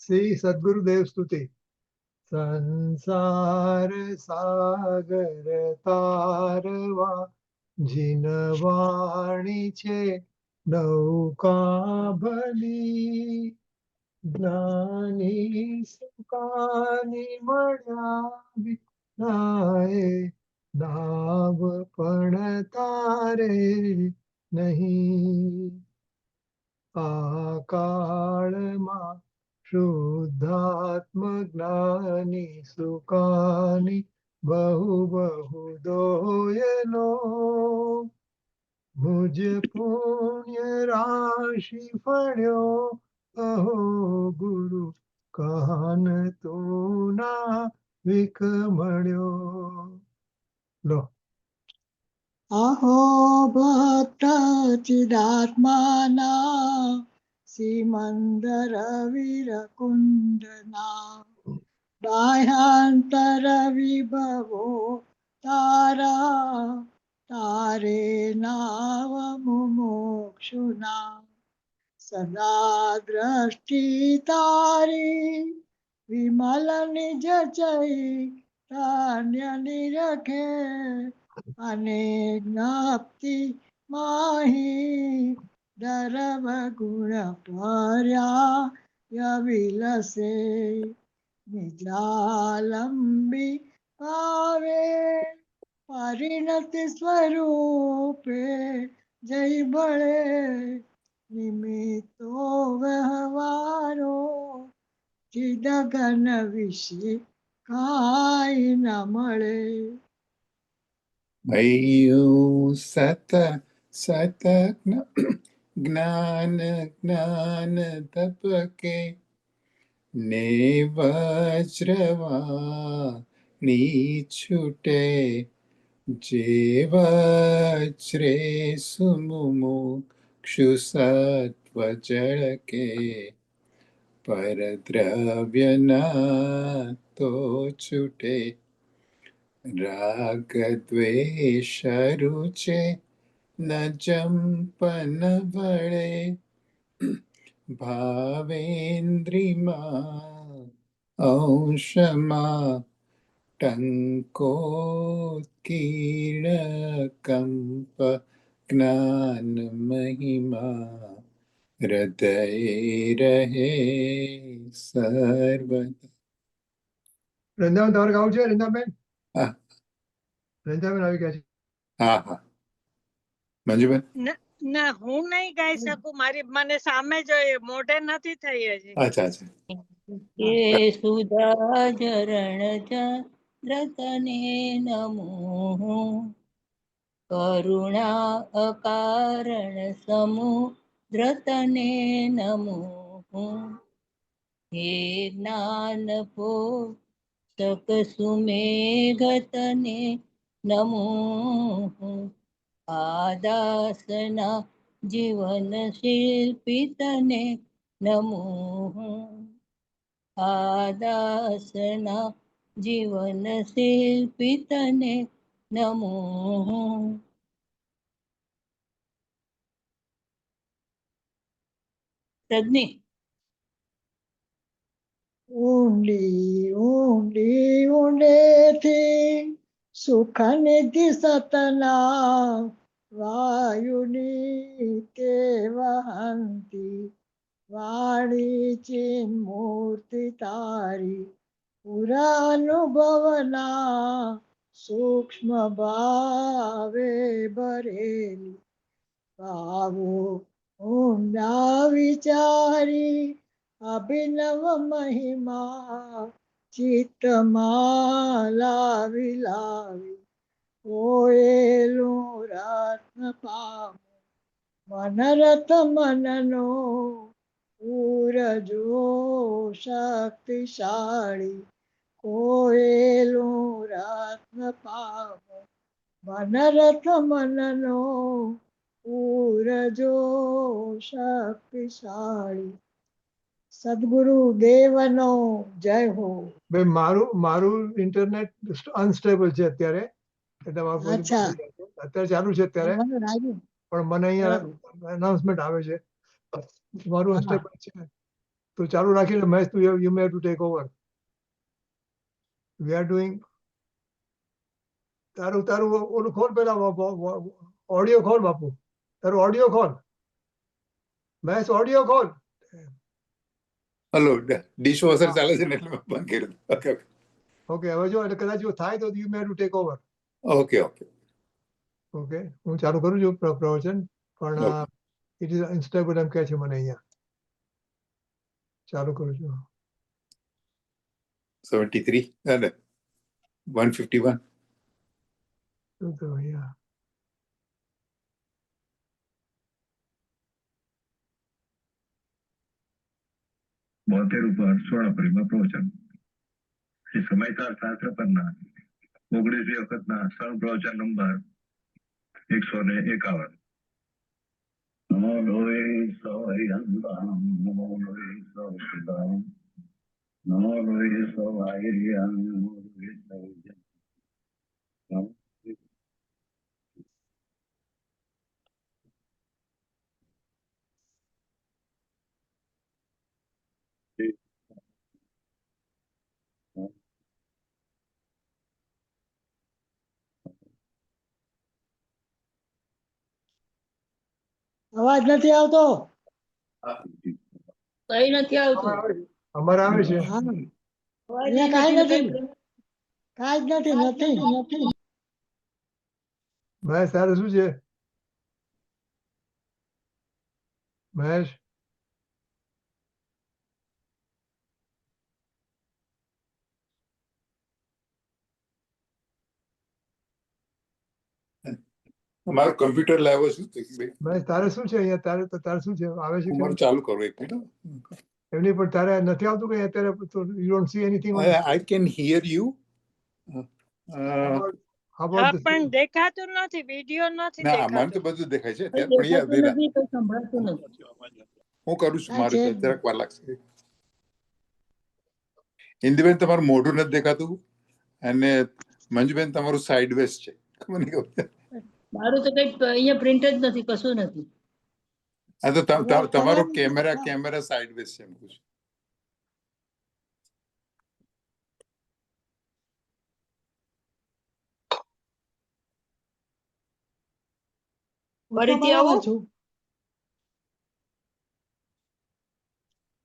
શ્રી સદગુરુદેવ સ્તુતિ. સંસાર સાગર તારવા જીનવાણી છે નૌકા ભલી. જ્ઞાની સુકાની મળ્યા વિનાએ નાવ પણ તારે નહીં. આ કાળમાં શુદ્ધાત્મ જ્ઞાની સુકાની બહુ બહુ દોયનો. મુજ પુણ્ય રાશિ ફળ્યો અહો ગુરુ કાન તું ના વિકમળ્યો. લો અહો ભક્ત ચિદાત્માના સિમંદર વિરકુંડના બાહ્યાંતર વિભવો તારા તારે નાવ મુમોક્ષુના. સદા દ્રષ્ટિ તારી વિમલ નિજ ચૈતન્ય નિરખે અને જ્ઞાપ્તિ માહી દરવ ગુણ પર્યા વિલસે. નિજાલંબી ભાવે પરિણતિ સ્વરૂપે જય બળે. નિમિત્તો વ્યવહારો ચિદગન વિશે કાંઈ ન મળે. ભયું સત સત જ્ઞાન જ્ઞાન તપકે ને વજ્રવાણી છૂટે. જે વજ્રે સુમુમુક્ષુ સત્વ જળકે પરદ્રવ્યના તો છૂટે. રાગ દ્વેષ રૂચે ન જંપન વળે ભાવેન્દ્રિમાં અંશમાં ટંકોત્કીર્ણ કંપ જ્ઞાન મહિમા હૃદય રહે સર્વદા. રંજાબેન તમારે ગાવું છે? રંજાબેન હા રંજાબેન આવી ગયા છે. હા હા મંજુબેન. ના હું નહીં ગાઈ શકું, મને સામે જોઈએ, મોઢે નથી થઈ હજી. અચ્છા અચ્છા. કે સુધા ચરણ ચંદ્રતને નમો. કરુણા અકારણ સમુદ્રતને નમો. હે જ્ઞાન પોષક સુમેઘતને નમો. આદાસના જીવન શિલ્પિતને નમો. આદાસના જીવન શિલ્પિતને નમો. રજની. ઊંડી ઊંડી ઊંડેથી સુખ નિધિ સતના વાયુની તે વહંતી વાણી ચિન્મૂર્તિ તારી પુરાનુભવના સૂક્ષ્મ ભાવે ભરેલી. ભાવો ઊંડા વિચારી અભિનવ મહિમા ચિત્તમાં લાવી લાવી. કોયેલું રત્ન પામો મનરથ મનનો પૂરજો શક્તિશાળી. કોયેલું રત્ન પામો મનરથ મનનો પૂરજો શક્તિશાળી. સદગુરુ દેવનો જય હો. ભાઈ મારું ઇન્ટરનેટ અનસ્ટેબલ છે અત્યારે, એટલે અચ્છા અત્યારે ચાલુ છે અત્યારે, મને લાગ્યું. પણ મને અહીંયા અનાઉન્સમેન્ટ આવે છે તમારું હા. અનસ્ટેબલ છે તો ચાલુ રાખીને મહેશ તું you may to take over. We are doing. તારું તારું ઓલું ખોલ પેલા ઓડિયો ખોલ બાપુ. તારું ઓડિયો ખોલ. મહેશ ઓડિયો ખોલ. હલો ડિશવોશર હા. ચાલે છે ને એટલે મેં બંધ કર્યું. ઓકે ઓકે હવે જો એટલે કદાચ જો થાય તો you may to take over. Okay okay okay હું ચાલુ કરું છું પ્રવચન પણ ઓકે ઇટ ઇઝ અનસ્ટેબલ એમ કહે છે મને અહીંયા. ચાલુ કરું છું. 73 અને 151. શું તો અહીંયા બોતેર ઉપર 16 એપ્રિલમાં પ્રવચન શ્રી સમાચાર શાસ્ત્ર પરના 19 વખતના સરળ પ્રવચન નંબર 151. નમો લોહી સોયંદામ નમો લોહી સોયંદામ નમો લોહી સોવાયર્યામ નમો લોહી સોયંદામ અવાજ નથી આવતો. કઈ નથી આવતું. અમારે આવે છે. હા અવાજ અહીંયા કાંઈ નથી. નથી. કાંઈ જ નથી. મહેશ તારે શું છે? મહેશ મારો કમ્પ્યુટર લાવ્યો છું તો ભાઈ મહેશ તારે શું છે અહીંયા? તારે તારે શું છે? આવે છે હું કે મારું ચાલુ કરું એક મિનિટ. એમની પણ તારે નથી આવતું કે અત્યારે you don't see anything on I can here you. હા પણ દેખાતું નથી, વિડીયો નથી ના મને દેખાતું. તો બધું દેખાય છે કઈ પણ યાર દેખાતું નથી, કઈ સંભળાતું નથી. હું કરું છું કાંઈ મારું છે તો જ જરાક વાર લાગશે. ઇન્દુબેન તમારું મોઢું નથી દેખાતું અને મંજુબેન તમારું સાઈડ વેસ્ટ છે. મને ખબર. મારું તો કઈ અહીંયા પ્રિન્ટ જ નથી, કશું નથી. આ તો તમારો તમે કેમેરા સાઈડ વેસ્ટ છે એમ કહું છું. હું તો ફરીથી બરાબર આવું? છું.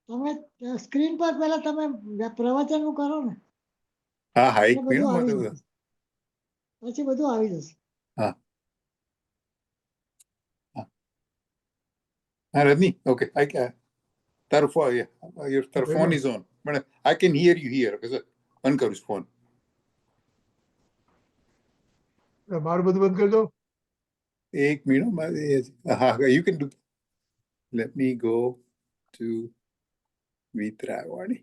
તમે સ્ક્રીન પર પહેલા તમે પ્રવચન નું કરો ને હા હા એક એટલે બધું આવી મિનિટ. જશે. પછી બધું આવી જશે. હા હા રજની ઓકે આઈ તારો ફોન ઇઝ ઓન પણ I can here you hear. Okay sir બંધ કરું છું ફોન. મારું બધું બંધ કરી દો. એક મિનિટ. હા you can do. Let me go to વિતરાગવાડી.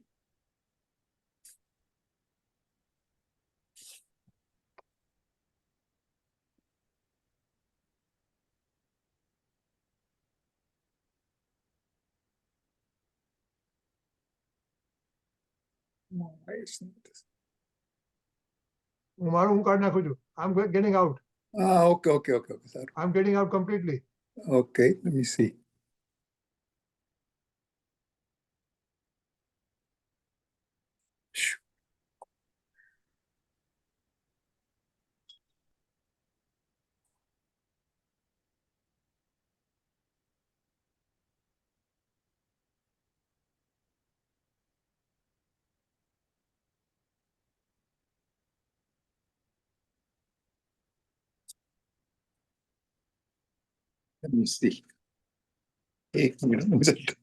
હું મારું હું કાઢી નાખું છું. I am getting out. હા ઓકે ઓકે ઓકે ઓકે સારું. I am getting out completely. Okay let me see. Let me see. એક મિનિટ.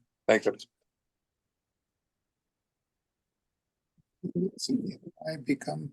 I become.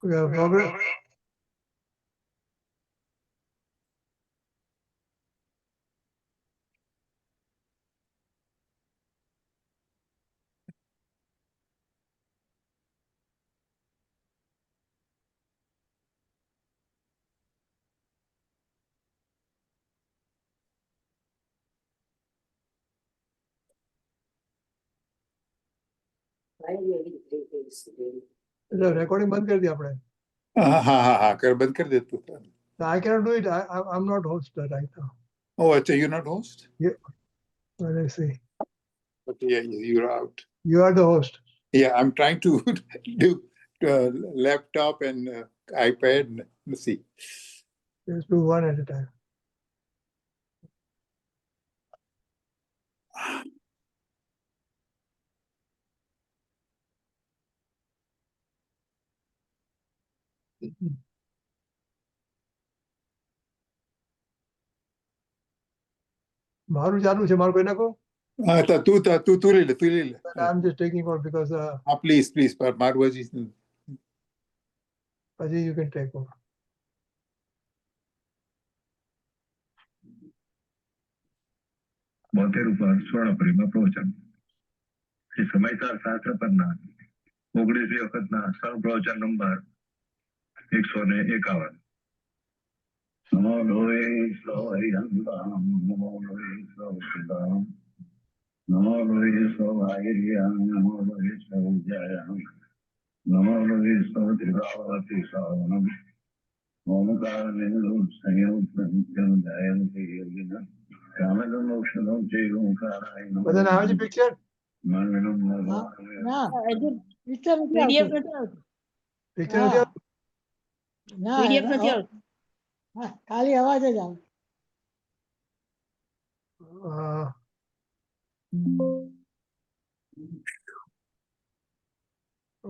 Progress. એટલે રેકોર્ડિંગ બંધ કરી દઈએ આપણે. हाँ कर बंद कर दे तू. I cannot do it. I'm not host right now. Oh, अच्छा, you're not host? Let me see. Okay, yeah, you're out. You are the host. Yeah, I'm trying to do laptop and iPad. Let's see. Let's do one at a time. મારું ચાલુ છે, મારું કોઈ નાખો. हाँ, तू ले ले. But I'm just taking over because हाँ, please, पर मारू जी. Ajay, you can take over. બોતેર ઉપર 16 એપ્રિલમાં પ્રવચન શ્રી સમાચાર શાસ્ત્ર પરના 19 વખતના સરળ પ્રવચન નંબર 151. નમો લોહે સોય અંતામ નમો લોહે સોયદામ નમો લોહે સોવાયર્યામ નમો લોહે સોજાયામ નમો લોહે સોદ્રિવાવતિ સાવનમ ઓમકાર નિર્ગુણ સંયોગ જયંતિ યોગિના કામદમ મોક્ષદમ જયંકારાય બધાને આવે છે પિક્ચર? મંગલમ ના પિક્ચર નથી પીડીએફ આવતું. નથી આવતું. પિક્ચર નથી આવતું? ના પીડીએફ નથી આવતું. હા, ખાલી અવાજ જ આવે.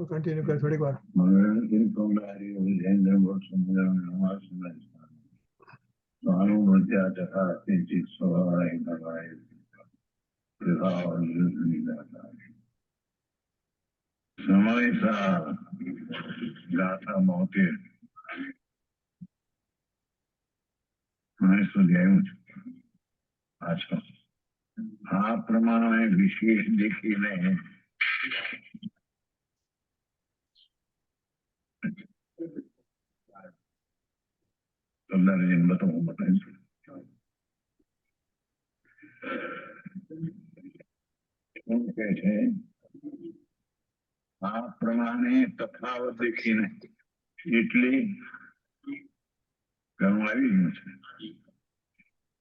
કન્ટિન્યુ કર થોડીક વાર. મંગલમ કિંકુંડારી વિજેન્દ્ર વોત્સમંગલમ નમાસ્મૈ સ્વાનુભૂત્યા તથા કિંચિત સ્વભાવાય નવાય સમયસા ગાથા 72 મને સુધી આવ્યું છે પાછળ. આ પ્રમાણે વિશેષ દેખીને સરદારજીને બતાવીશું. શું કહે છે? આ પ્રમાણે તફાવત દેખીને એટલે ઘણું આવી ગયું છે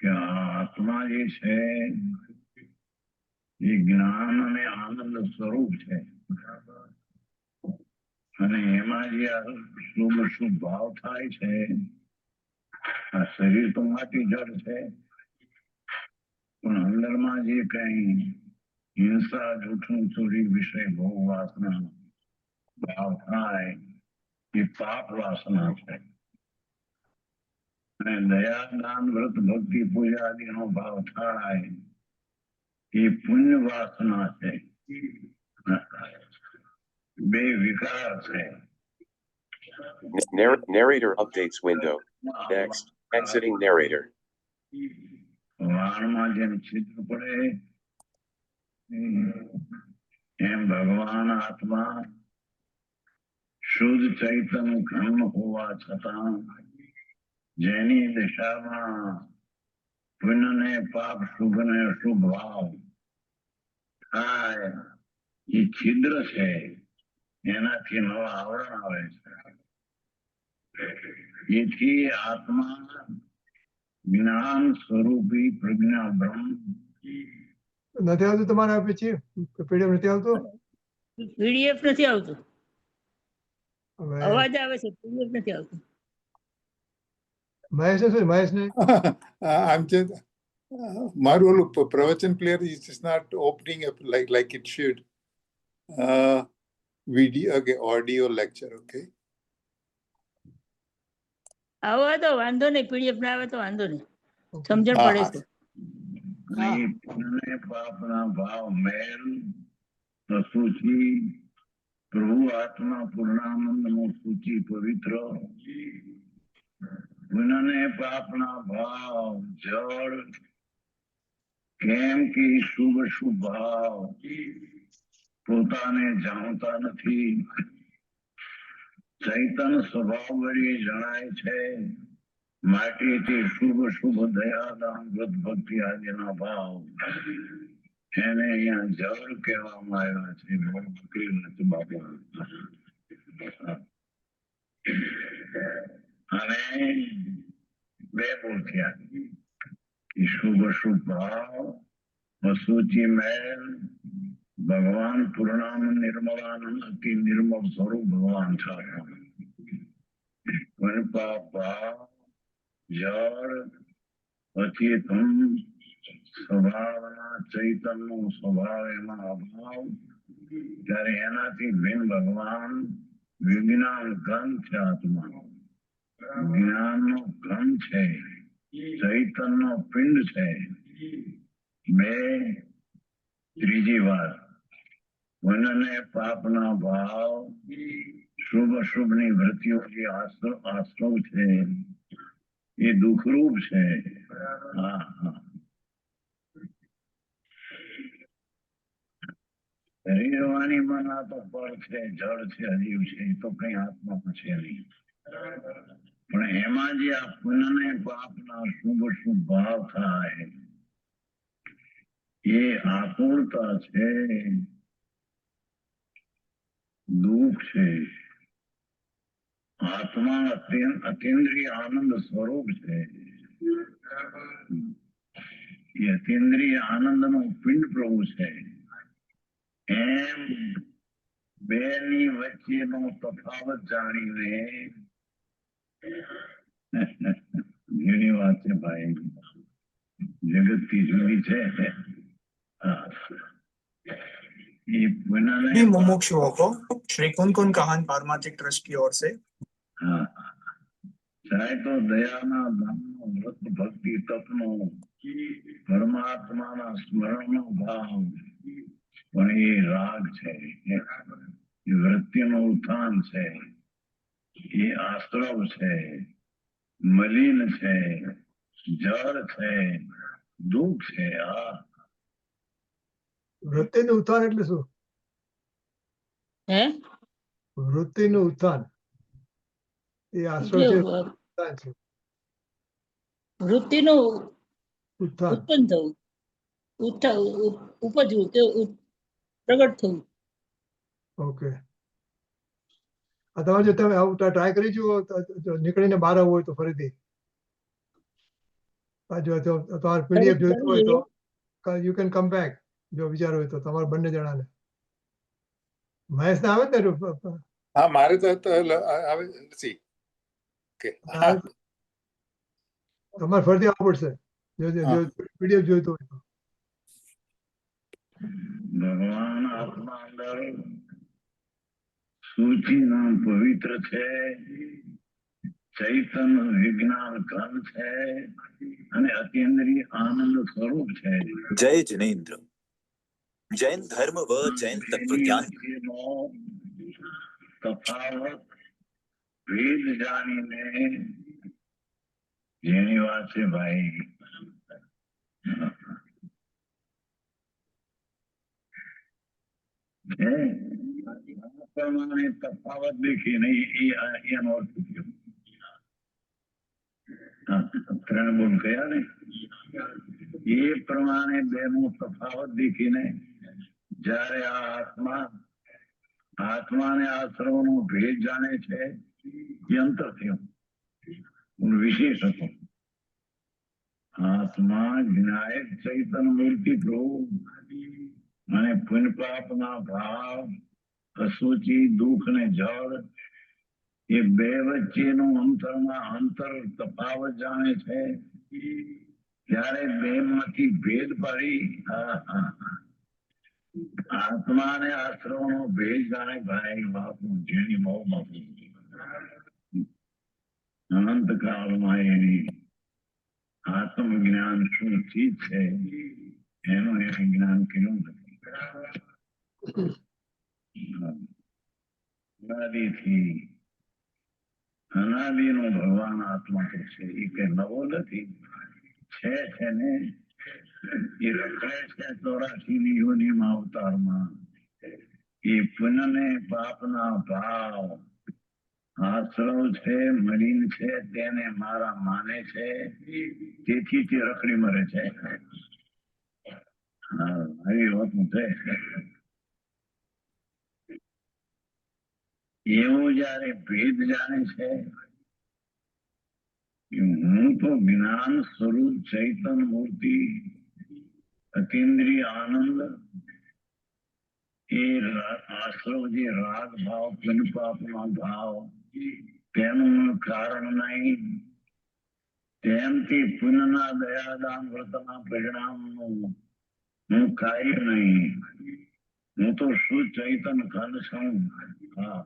કે આ આત્મા જે છે એ જ્ઞાન અને આનંદ સ્વરૂપ છે અને એમાં જે આ શુભ ભાવ થાય છે, આ શરીર તો માટી જળ છે પણ અંદરમાં જે કઈ હિંસા જૂઠું ચોરી વિષય ભોગ વાસના ભાવ થાય એ પાપ વાસના છે અને દયા દાન વ્રત ભક્તિ પૂજા આદિનો ભાવ થાય એ પુણ્ય વાસના છે. બે વિકાર છે. Narrator updates window. Next. Exiting narrator. વાણમાં જેમ છિદ્ર પડે એમ ભગવાન આત્મા શુદ્ધ ચૈતન્ય ઘન હોવા છતાં જેની દિશામાં પુણ્ય ને પાપ શુભ ને અશુભ ભાવ થાય એ છિદ્ર છે, એનાથી નવા આવરણ આવે છે. એથી આત્મા જ્ઞાન સ્વરૂપી પ્રજ્ઞા બ્રહ્મ નથી આવતું તમારે પછી પીડીએફ નથી આવતું? પીડીએફ નથી આવતું. હવે અવાજ આવે છે, પીડીએફ નથી આવતું. મહેશ શું? મહેશ ને I'm just મારું ઓલું પ્રવચન player is just not opening up like it should. Video, okay, audio lecture, okay. આવા તો વાંધો નહીં, પીડીએફ ના આવે તો વાંધો નહીં, સમજણ પડે છે. અને પુણ્ય પાપના ભાવ મેલ અશુચિ પ્રભુ આત્મા પૂર્ણાનંદ નો સૂચિ પવિત્ર વિનને પાપના ભાવ જળ કેમ કે શુભ શુભ ભાવ પોતાને જાણતા નથી ચૈતન સ્વભાવ વળી જણાય છે માટે તે શુભ શુભ દયાદાન વ્રત ભક્તિ આદિના ભાવ એને અહીંયા જળ કહેવામાં આવ્યા છે બહુ મુશ્કેલ નથી બાપુ અને બે બોલખ્યા કે શુભ શુભ ભાવ અશુચિ મેલ ભગવાન પૂર્ણાનંદ નિર્મળાનંદ અતિ નિર્મળ સ્વરૂપ ભગવાન છે ભાવ જળ અચેતન સ્વભાવના ચૈતન્ય સ્વભાવ એમાં અભાવ ત્યારે એનાથી ભિન્ન ભગવાન વિજ્ઞાન ગ્રંથ છે આત્મા જ્ઞાન નો ગ્રંથ છે ચૈતન્ય નો પિંડ છે બે ત્રીજી વાત વનને પાપના ભાવ શુભ શુભ ની વૃત્તિઓ જે આશ્રવ છે એ દુઃખરૂપ છે હા હા શરીરવાણી મન આ તો પર છે જળ છે અજીવ છે એ તો કઈ આત્મામાં છે નહીં પણ એમાં જે આ પુનઃને પાપના શુભ શુભ ભાવ થાય એ આકુળતા છે દુઃખ છે આત્મા અતિન્દ્રિય આનંદ સ્વરૂપ છે એ અતિન્દ્રિય આનંદ નો પિંડ પ્રભુ છે એમ બે ની વચ્ચેનો તફાવત જાણીને ઘણી વાત છે ભાઈ જગત થી જુદી છે भी मुमुक्षुओं को श्री कुन काहन पारमार्थिक ट्रस्ट की ओर से हाँ चाहे तो दयाना दाननो व्रत भक्ति तपनो परमात्माना स्मरणનો ભાવ પણ એ રાગ છે એ વૃત્તિનો ઉત્થાન છે એ આશ્રવ છે મલિન છે જળ છે દુઃખ છે આ વૃત્તિનું ઉત્થાન એટલે શું હે વૃત્તિનું ઉત્થાન એ આશ્રય છે ઉત્થાન છે વૃત્તિનું ઉત્થાન ઉત્પન્ન થવું ઉપજવું કે પ્રગટ થવું ઓકે આ તમારે જો તમે આવું ટ્રાય કરી જુઓ જો નીકળીને બહાર આવવું હોય તો ફરીથી જો તમારે પીડીએફ જોઈતું હોય તો યુ કેન કમ બેક જો વિચાર હોય તો તમારે બંને જણાને મહેશ ને આવે ને હા મારે તો આવે નથી કે તમારે ફરીથી આવવું પડશે જો પીડીએફ જોઈતું હોય તો ભગવાન આત્મા અંદર સૂચિ નામ પવિત્ર છે ચૈતન્ય વિજ્ઞાન ગ્રંથ છે અને અતિન્દ્રિય આનંદ સ્વરૂપ છે जय जिनेन्द्र जैन धर्म व जैन तत्वज्ञान તફાવત ભેદ જાણીને જેની વાત છે ભાઈ પ્રમાણે તફાવત દેખીને એનો અર્થ થયો ત્રણ બોલ કયા ને એ પ્રમાણે બેનો તફાવત દેખીને જયારે આ આત્માને આશ્રવનો ભેદ જાણે છે એ અંતર થયું વિશેષ હતો આત્મા જ્ઞાયક ચૈતન મૂર્તિ પ્રભુ અને પુણ્ય પાપના ભાવ અશુચિ દુઃખ ને જળ એ બે વચ્ચેનું અંતર તફાવત જાણે છે ત્યારે બે માંથી ભેદ પાડી આત્માને આશ્રવનો ભેદ જાણે ભાઈ બાપુ જેની બહુ બાપુ અનંત કાળમાં એની આત્મજ્ઞાન શું ચીજ છે એનું એને જ્ઞાન કર્યું નથી અનાદિથી અનાદિનો ભગવાન આત્મા તો છે એ કઈ નવો નથી છે ને એ રખાય છે 84 યોનિમાં અવતારમાં એ પુનઃને પાપના ભાવ આશ્રવ છે મલિન છે તેને મારા માને છે તેથી તે રખડી મરે છે હા આવી વાત છે એવું જયારે ભેદ જાણે છે કે હું તો જ્ઞાન સ્વરૂપ ચૈતન મૂર્તિ અતિન્દ્રિય આનંદ એ આશ્રવ જે રાગ ભાવ પુનપાપના ભાવ તેનું કારણ નહીં તેમથી પુનઃના દયાદાન વ્રતના પરિણામનું હું કાર્ય નહીં હું તો શું ચૈતન ખંડ છું હા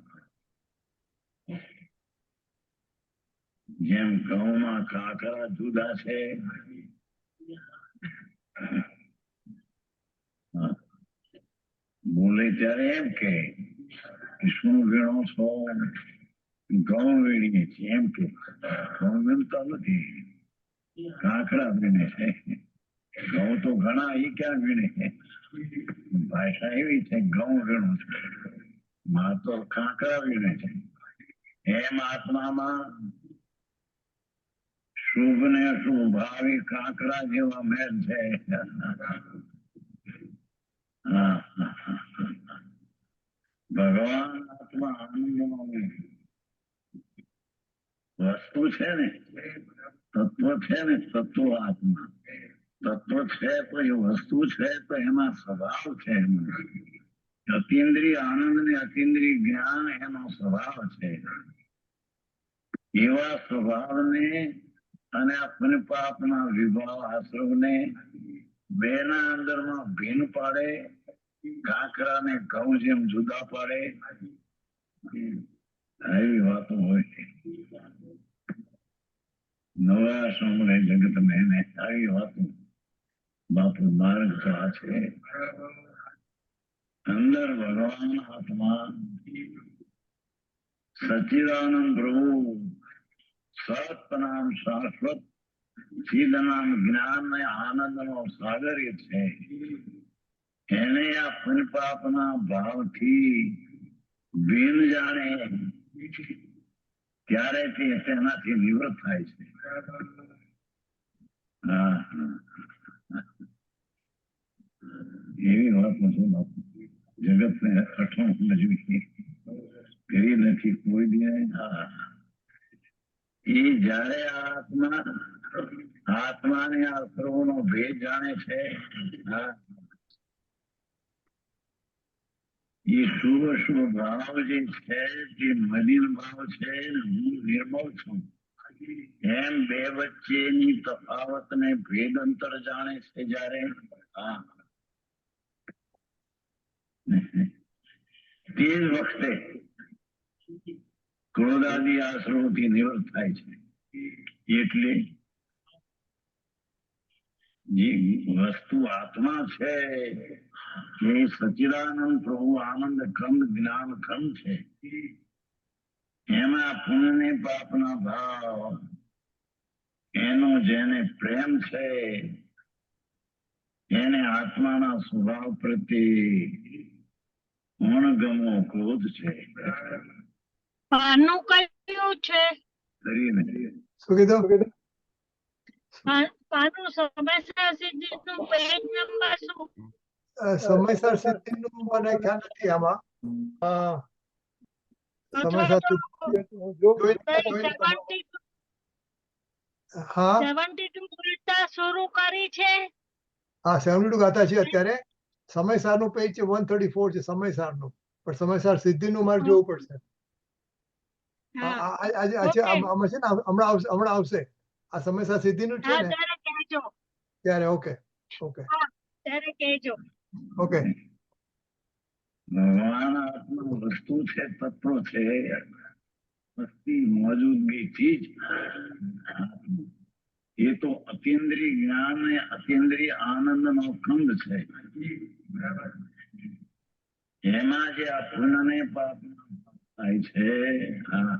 જેમ ઘઉંમાં કાકરા જુદા છે બોલે ત્યારે એમ કે શું વીણો છો ઘઉં વીણીએ છીએ એમ કે ઘઉં વીણતા નથી કાકરા વીણે છે ઘઉં તો ઘણા એ ક્યાં વીણે ભાષા એવી છે ઘઉં વીણું છે માં તો કાકરા વીણે છે એમ આત્મામાં શુભ ને અશુભ ભાવી કાંકરા જેવા મેલ છે ભગવાન આત્મા આનંદનો વસ્તુ છે ને તત્વ છે ને તત્વ આત્મા તત્વ છે તો એ વસ્તુ છે તો એમાં સ્વભાવ છે અતિન્દ્રિય આનંદ ને અતિન્દ્રિય જ્ઞાન એનો સ્વભાવ છે એવા સ્વભાવને અને આ પુનપાપના વિભાવ આશ્રવને બેના અંદરમાં ભીન પાડે કાંકરાને ઘઉં જેમ જુદા પાડે આવી વાતો હોય છે નવા સાંભળે જગત મેને આવી વાતો બાપુ માર્ગ તો આ છે અંદર ભગવાન આત્મા સચ્ચિદાનંદ પ્રભુ સતનામ શાશ્વત ચિદનામ જ્ઞાન ને આનંદ નો સાગર છે એને આ પુનપાપના ભાવથી ભીન જાણે ત્યારે તે તેનાથી નિવૃત્ત થાય છે એવી વાત નથી બાપુ જગત ને અઠમ સમજવી કરી નથી કોઈ દે એ જયારે આત્માને આ સર્વનો ભેદ જાણે છે એ શુભ શુભ ભાવ જે છે તે મલિન ભાવ છે હું નિર્મળ છું એમ બે વચ્ચેની તફાવત ને ભેદ અંતર જાણે છે જયારે તે જ વખતે ક્રોધાદી આશ્રવથી નિવૃત્ત થાય છે એટલે જે વસ્તુ આત્મા છે એ સચ્ચિદાનંદ પ્રભુ આનંદ ખંડ જ્ઞાન ખંડ છે એમાં પુણ્ય ને પાપના ભાવ એનો જેને પ્રેમ છે એને આત્માના સ્વભાવ પ્રત્યે અણગમો ક્રોધ છે પાનું કયું છે શું કીધું પાનું સમયસર સિદ્ધિનું પેજ નંબર શું સમયસર સિદ્ધિનું મને ખ્યાલ નથી આમાં સમયસર હા 72 કરતા શરૂ કરી છે હા 72 ગાતા છે અત્યારે સમયસારનું પેજ છે 134 છે સમયસારનું પણ સમયસાર સિદ્ધિનું મારે જોવું પડશે આજે આમાં છે ને હમણાં આવશે આ સમયસાર સિદ્ધિનું છે ને ત્યારે ઓકે ત્યારે કહેજો ઓકે ભગવાન આત્મા વસ્તુ છે તત્વ છે વસ્તી મોજૂદગી થી જ એ તો અતિન્દ્રિય જ્ઞાન ને અતિન્દ્રિય આનંદ નો ખંડ છે એમાં જે આ પુણ્ય ને પાપ થાય છે હા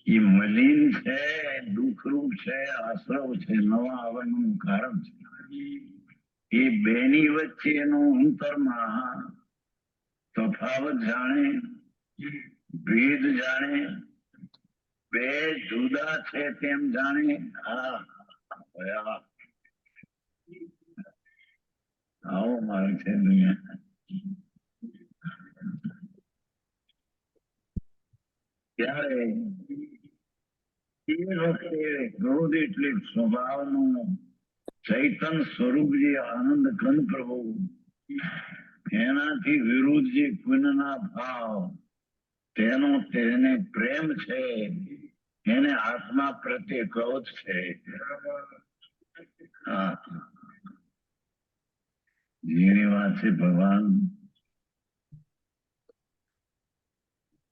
એ મલિન છે દુઃખરૂપ છે આશ્રવ છે નવા આવવાનું કારણ છે એ બેની વચ્ચેનું અંતરમાં તફાવત જાણે ભેદ જાણે બે જુદા છે તેમ જાણે આવો માર્ગ છે દુનિયા ત્યારે એ વખતે ક્રોધ એટલે સ્વભાવનું ચૈતન સ્વરૂપ જે આનંદ કંદ પ્રભુ એનાથી વિરુદ્ધ જે પુણ્યના ભાવ તેનો તેને પ્રેમ છે એને આત્મા પ્રત્યે ક્રોધ છે હા જેની વાત છે ભગવાન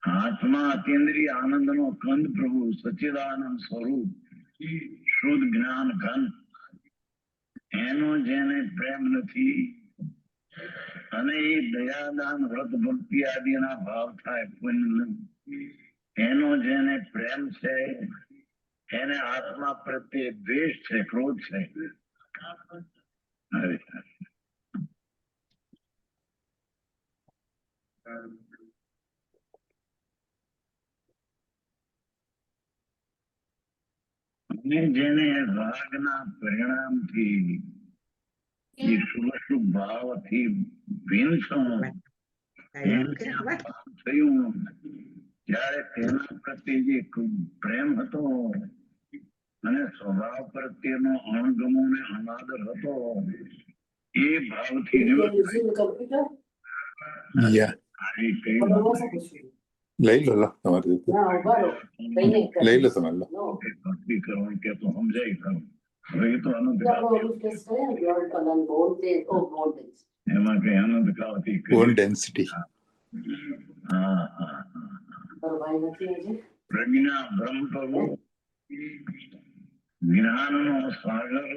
આત્મા અતિન્દ્રિય આનંદ નો કંદ પ્રભુ સચ્ચિદાનંદ સ્વરૂપ શુદ્ધ જ્ઞાન ઘન એનો જેને પ્રેમ નથી અને એ દયાદાન વ્રત ભક્તિ આદિના ભાવ થાય પુણ્ય એનો જેને પ્રેમ છે એને આત્મા પ્રત્યે દ્વેષ છે ક્રોધ છે હરે અને જેને રાગના પરિણામથી એ શુભ શુભ ભાવથી ભીનસું થયું ત્યારે તેના પ્રત્યે જે પ્રેમ હતો અને સ્વભાવ પ્રત્યેનો અણગમો ને અનાદર હતો એ ભાવથી Yeah. લઈ લો લો તમારી રીતે લઈ લો તમે લો ભક્તિ કરવાનું કે તો સમજાય ખરું હવે એ તો અનંત એમાં કઈ અનંત કાળથી બોન ડેન્સિટી હા હા પ્રજ્ઞા બ્રહ્મ પ્રભુ જ્ઞાન નો સાગર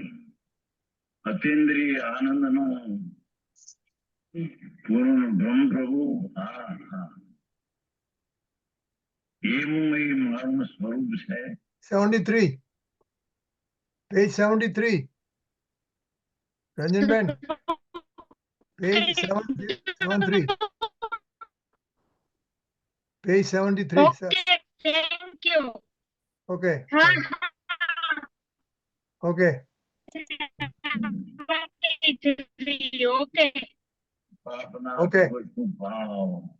અતિન્દ્રિય આનંદ નો પૂર્ણ બ્રહ્મ પ્રભુ હા હા એવું એ મારું સ્વરૂપ છે 73 page 73 Ranjanben page 73 page 73 sir. Thank you Okay હા okay ઓકે પાપના Okay. શું ભાવ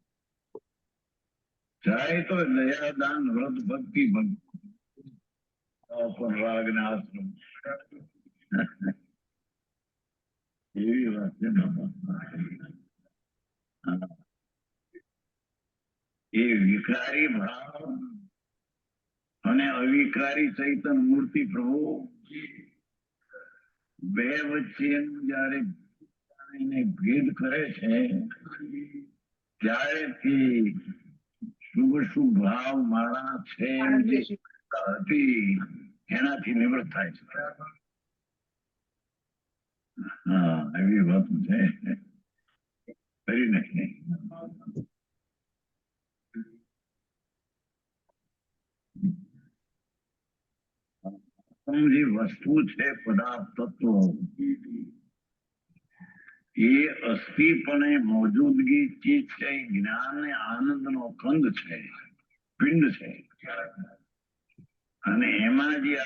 જાય તો દયાદાન વ્રત ભક્તિ પણ રાગ ને આશ્રમ એવી વાત છે બાપા. હા. એ વિકારી ભાવ અને અવિકારી ચૈતન મૂર્તિ પ્રભુ બે વચ્ચેનું જયારે એને ભેદ કરે છે ત્યારે તે શુભ શુભ ભાવ મારા છે એમ જે હતી એનાથી નિવૃત્ત થાય છે હા એવી વાત છે કરી નહીં જે વસ્તુ છે પદાર્થ તત્વો એ અસ્થિપણે મોજૂદગી ચીજ છે જ્ઞાન ને આનંદ નો કંદ છે પિંડ છે અને એમાં જે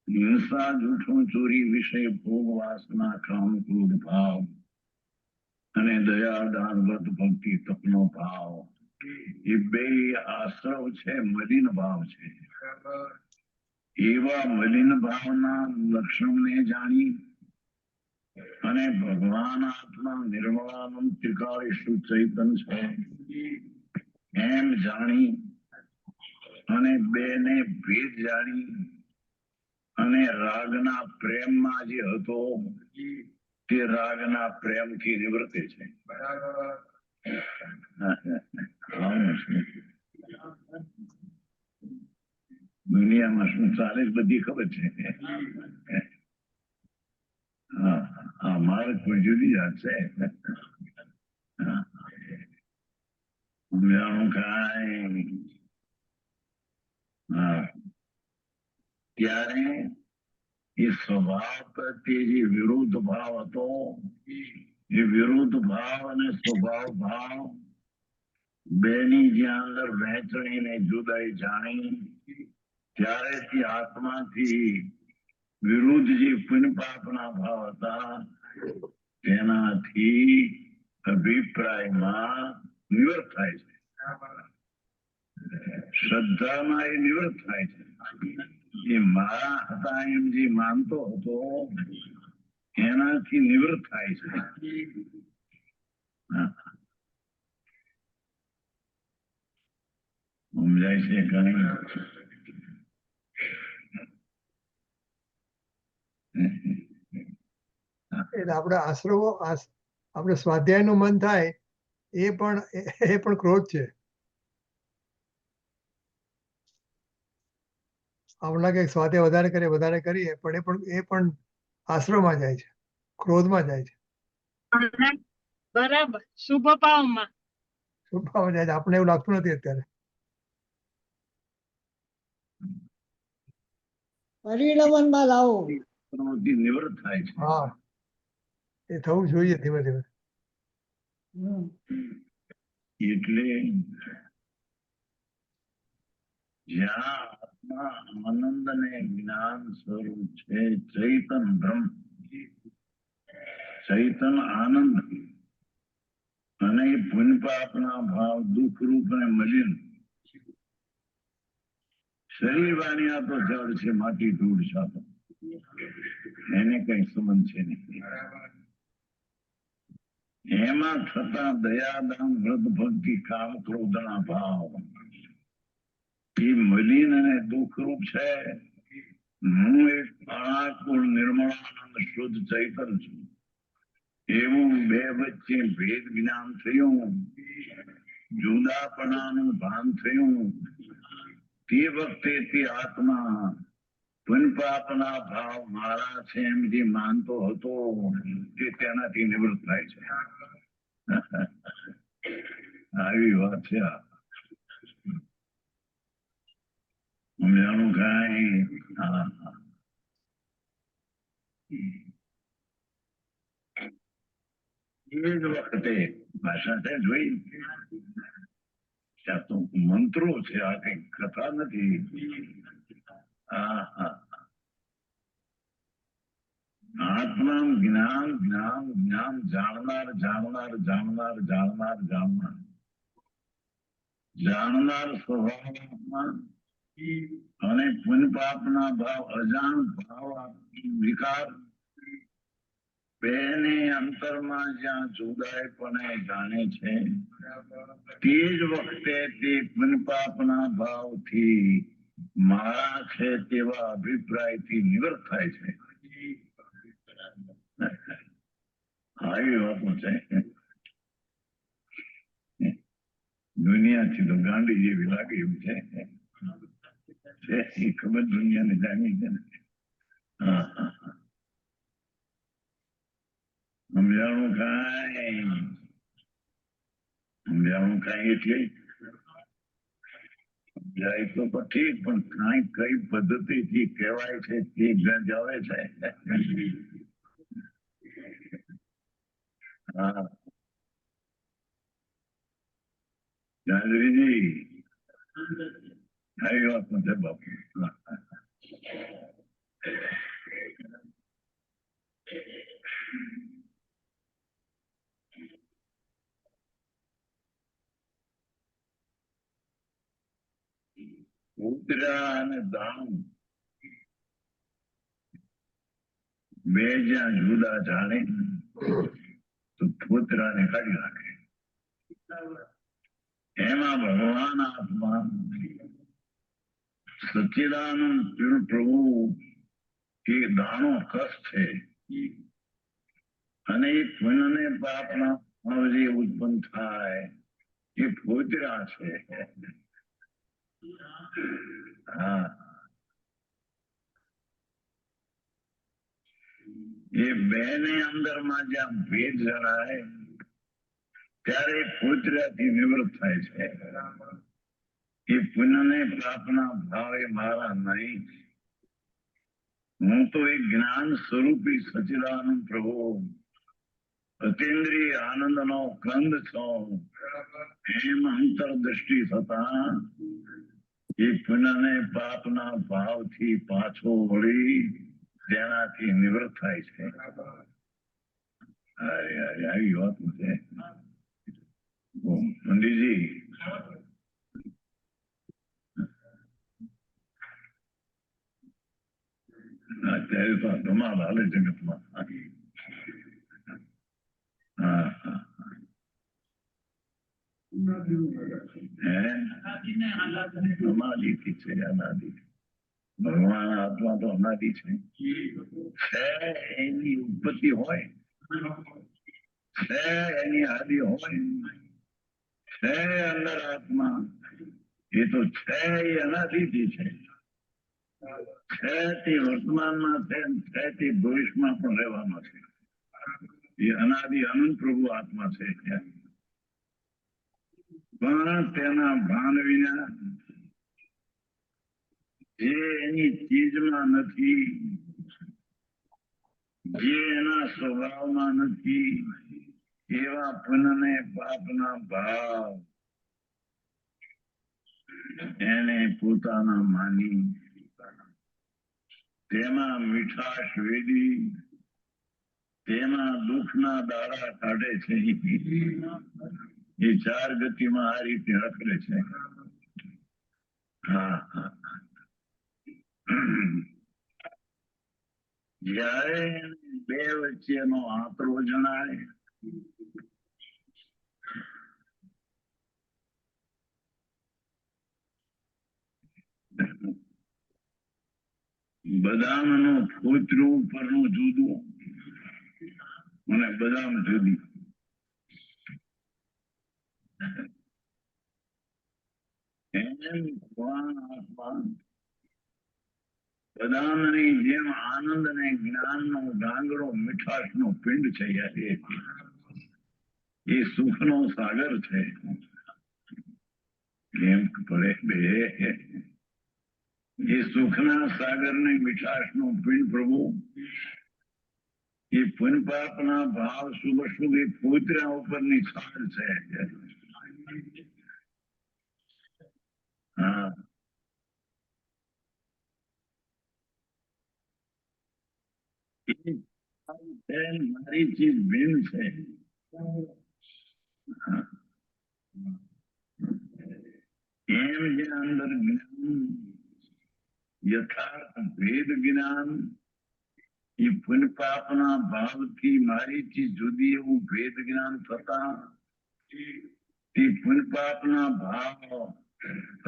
હિંસા જૂઠું ચોરી વિષય ભોગ વાસના કામ ક્રોધ ભાવ અને દયા દાન વ્રત ભક્તિ તપનો ભાવ એ બે આશ્રવ છે મલિન ભાવ છે એવા મલિન ભાવના લક્ષણને જાણી અને ભગવાન આત્મા નિર્મળાનંદ ત્રિકાળી શુદ્ધ ચૈતન છે એમ જાણી અને બેને ભેદ જાણી અને રાગના પ્રેમમાં જે હતો તે રાગના પ્રેમથી નિવૃત્તે છે દુનિયામાં શું ચાલે છે બધી ખબર છે હા મારે કોઈ જુદી જાત છે ત્યારે એ સ્વભાવ પ્રત્યે જે વિરુદ્ધ ભાવ હતો એ વિરુદ્ધ ભાવ અને સ્વભાવ ભાવ બેની જ્યાં અંદર વહેંચણી ને જુદાઈ જાણી ત્યારે તે આત્માથી વિરુદ્ધ જે પુણ્ય પાપના ભાવ હતા તેનાથી અભિપ્રાયમાં નિવૃત્ત થાય છે. શ્રદ્ધામાં એ નિવૃત્ત થાય છે. એ મારા હતા એમ જે માનતો હતો એનાથી નિવૃત્ત થાય છે. સમજાય છે કઈ? એટલે આપણે આશ્રમો આપણે સ્વાધ્યાયનું મન થાય એ પણ ક્રોધ છે. આપણે લાગે સ્વાધ્યાય વધારે કરીએ પણ એ પણ આશ્રમમાં જાય છે, ક્રોધમાં જાય છે, બરાબર. શુભ ભાવમાં. શુભમાં જાય છે. આપણે એવું લાગતું નથી અત્યારે. પરિણમનમાં લાવો. પ્રવૃત્તિ નિવૃત્ત થાય છે. હા, એ થવું જોઈએ ધીમે ધીમે. હમ. એટલે જ્યાં આત્મા આનંદ અને જ્ઞાન સ્વરૂપ છે, ચૈતન બ્રહ્મ, ચૈતન આનંદ અને પુણ્ય પાપના ભાવ દુઃખ રૂપ અને મલિન શરીર વાણી આ તો જળ છે, માટી ધૂળ સાથે એને કઈ સંબંધ છે નહીં. એમાં થતા દયા દાન વ્રત ભક્તિ કામ ક્રોધના ભાવ એ મલિન અને દુઃખરૂપ છે. હું એક અનાકુળ નિર્મળાનંદ શુદ્ધ ચૈતન છું એવું બે વચ્ચે ભેદ જ્ઞાન થયું, જુદાપણાનું ભાન થયું. તે વખતે તે આત્મા પુણ્ય પાપના ભાવ મારા છે એમ જે માનતો હતો તે તેનાથી નિવૃત્ત થાય છે. આવી વાત છે આ. સમજાણું કાંઈ? હા. એ જ વખતે ભાષા છે જોઈ, ત્યાં તો મંત્રો છે, આ કઈ કથા નથી. આત્મા જ્ઞાન જ્ઞાન જ્ઞાન જાણનાર જાણનાર જાણનાર જાણનાર જાણનાર જાણનાર સ્વભાવમાં અને પુણ્ય પાપના ભાવ અજાણ ભાવ વિકાર બેને અંતરમાં જ્યાં જુદાઈપણે જાણે છે તે જ વખતે તે પુણ્ય પાપના ભાવથી મારા છે તેવા અભિપ્રાયથી નિવૃત્ત થાય છે. આવી વાતો છે. દુનિયાથી તો ગાંડી જેવી લાગે એવું છે. એ ખબર દુનિયાને જાણી છે ને. સમજાણું કાંઈ એટલે જાય તો ઠીક, પણ કાંઈ કઈ પદ્ધતિથી કહેવાય છે તે જાવે છે. હા જાદરીજી આવી વાત છે બાપુ. ઉતરા અને દાણું બે જ્યાં જુદા જાણે તો ફૂતરાને કાઢી નાખે. એમાં ભગવાન આત્મા સચ્ચિદાનંદ પ્રભુ એ દાણો કસ છે અને એ પુણ્ય ને પાપના જે ઉત્પન્ન થાય એ ફૂતરા છે. હા, એ બે ને અંદર માં જ્યાં ભેદ જણાય ત્યારે પુત્રથી નિવૃત્ત થાય છે. એ પુણ્ય ને પાપના ભાવ એ મારા નહીં, હું તો એક જ્ઞાન સ્વરૂપી સચિદાનંદ પ્રભુ અતિન્દ્રિય આનંદનો કંદ છું. એમ અંતરદ્રષ્ટિ થતા એ પુનઃને પાપના ભાવથી પાછો વળી તેનાથી નિવૃત્ત થાય છે. અરે અરે આવી વાત છે પંડિતજી. અત્યારે તો ધમાલ હાલે જગતમાં. હા હા અનાદિથી છે. અનાદિ ભગવાન આત્મા તો અનાદિ છે. એની ઉત્પત્તિ હોય છે, એની આદિ હોય છે. અંદર આત્મા એ તો છે, એ અનાદિથી છે. તે વર્તમાનમાં છે, તે ભવિષ્યમાં પણ રહેવાનો છે. એ અનાદિ અનંત પ્રભુ આત્મા છે. પણ તેના ભાન વિના જે એની ચીજમાં નથી, જે એના સ્વભાવમાં નથી, એવા પુનઃને પાપના ભાવ એને પોતાના માની તેમાં મીઠાશ વેદી, તેમાં દુઃખના દાડા કાઢે છે. એ ચાર ગતિમાં આ રીતે રખડે છે. હા હા જયારે બે વચ્ચેનો આંતરો જણાય, બદામનું ફોતરું ઉપરનું જુદું અને બદામ જુદી. એમ ભગવાન આત્મા બદામની જેમ આનંદ અને જ્ઞાનનો ગાંગડો મીઠાશનો પિંડ છે. એ સુખનો સાગર છે. કેમ પડે બે એ સુખના સાગરને મીઠાશનો પિંડ પ્રભુ એ પુન પાપના ભાવ શુભ શુભ એ પોતરા ઉપરની છાલ છે. હા મારી ચીજ ભિન્ન છે. એમ જે અંદર જ્ઞાન યથાર્થ ભેદ જ્ઞાન એ પુન પાપના ભાવથી મારી ચીજ જુદી એવું ભેદ જ્ઞાન થતા તે પુન પાપના ભાવ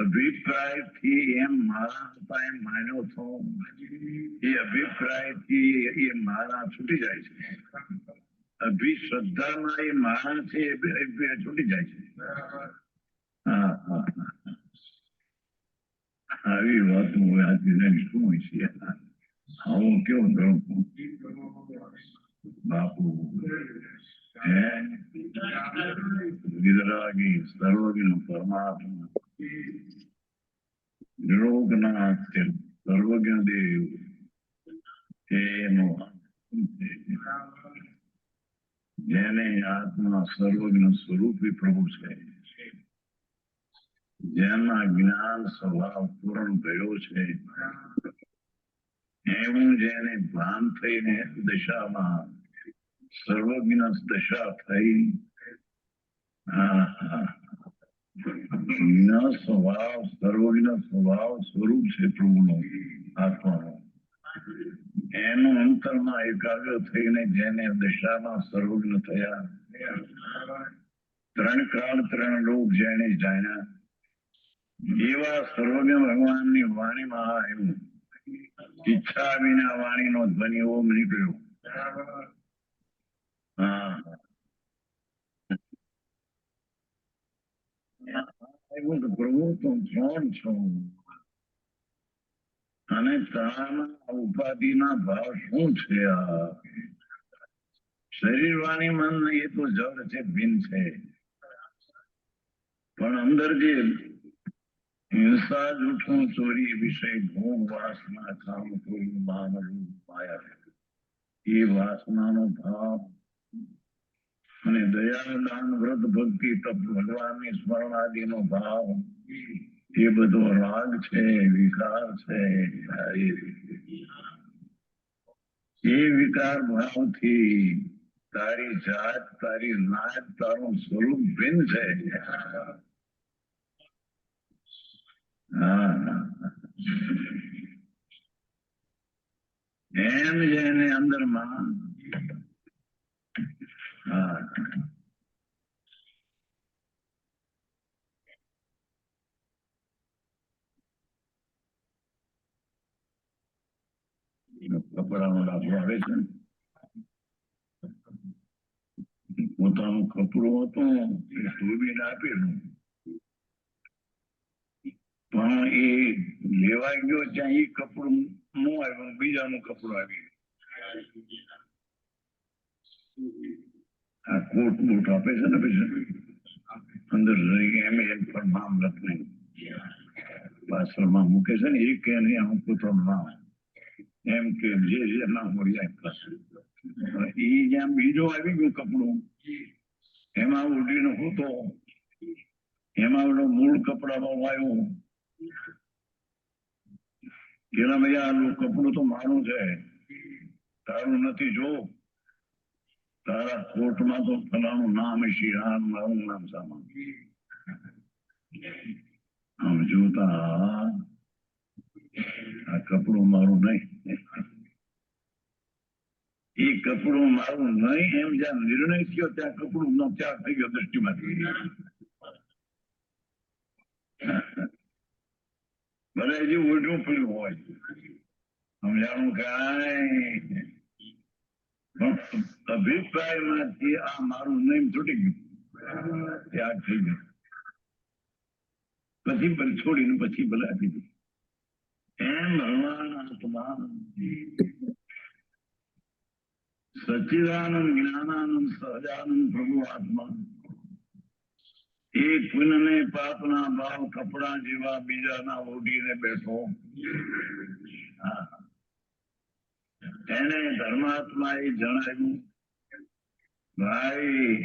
અભિપ્રાયથી એમ મારા હતા એમ માન્યો છો. એ અભિપ્રાયથી એ મારા છૂટી જાય છે. અભિશ્રદ્ધામાં એ મારા છે એ છૂટી જાય છે. હા હા આવી વાત હું આજે શું હોય છે. આવું કેવું કરું બાપુ વિતરાગી સર્વજ્ઞ પરમાત્મા નિરોગનાથ સર્વજ્ઞ દેવ એનો જેને આત્મા સર્વજ્ઞ સ્વરૂપી પ્રભુ છે. જેના જ્ઞાન સ્વભાવ પૂર્ણ થયો છે. એવું જેને ભાન થઈને દશામાં સર્વજ્ઞ દશા થઈ. સ્વભાવ સર્વજ્ઞ સ્વભાવ સ્વરૂપ છે પ્રભુનો આત્માનો. એનું અંતરમાં એકાગ્ર થઈને જેને દશામાં સર્વજ્ઞ થયા, ત્રણ કાળ ત્રણ લોક જેને જાણ્યા, એવા સર્વજ્ઞ ભગવાનની વાણીમાં આવ્યું. ઈચ્છા વિના વાણીનો ધ્વનિ ઓમ નીકળ્યો. હા પ્રભુ તો કોણ છું અને તારા ઉપાધિના ભાવ શું છે? આ શરીર વાણી મન એ તો જડ છે, ભિન્ન છે. પણ અંદર જે हिंसा जूठों चोरी विषय भोग वासना काम क्रोध मान रूप माया ये वासना नो भाव અને દયા દાન વ્રત ભક્તિ તપ ભગવાનની સ્મરણ આદિનો ભાવ એ બધો રાગ છે વિકાર છે એ વિકાર ભાવથી તારી જાત તારી નાત તારું સ્વરૂપ ભિન્ન છે એમ જેને અંદરમાં કપડાનો દાખલો આવે છે પોતાનું કપડું હતું એ ધોબીને આપેલું પણ એ લેવા ગયો ત્યાં એ કપડું ન આવ્યું બીજાનું કપડું આવ્યું આ કોટ બોટ આપે છે ને પછી અંદર એમ પણ નામ લખ નહીં પાછળમાં મૂકે છે ને એ કે નહીં આમ પોતાનું નામ એમ કે જે ના હોય એ જ્યાં બીજો આવી ગયું કપડું એમાં ઉડીને હતો એમાં ઓલો મૂળ કપડામાં આવ્યો પેલા ભાઈ આ કપડું તો મારું છે તારું નથી જો તારા કોટમાં તો ફલાણું નામ છે મારું નામ સામા આમ જોતા આ કપડું મારું નહીં એ કપડું મારું નહીં એમ જ્યાં નિર્ણય થયો ત્યાં કપડું નો ત્યાગ થઈ ગયો દ્રષ્ટિમાંથી ભલે હજી ઓઢું પડ્યું હોય સમજાણું કાંઈ અભિપ્રાયમાંથી આ મારું નહીં છૂટી ગયું ત્યાગ થઈ ગયો પછી ભલે છોડીને પછી ભલે આપી દીધું એમ ભગવાન આત્મા સચ્ચિદાનંદ જ્ઞાનાનંદ સહજાનંદ પ્રભુ આત્મા એક પુનઃને પાપના ભાવ કપડા જેવા બીજાના ઓઢીને બેઠો એને ધર્માત્મા એ જણાવ્યું ભાઈ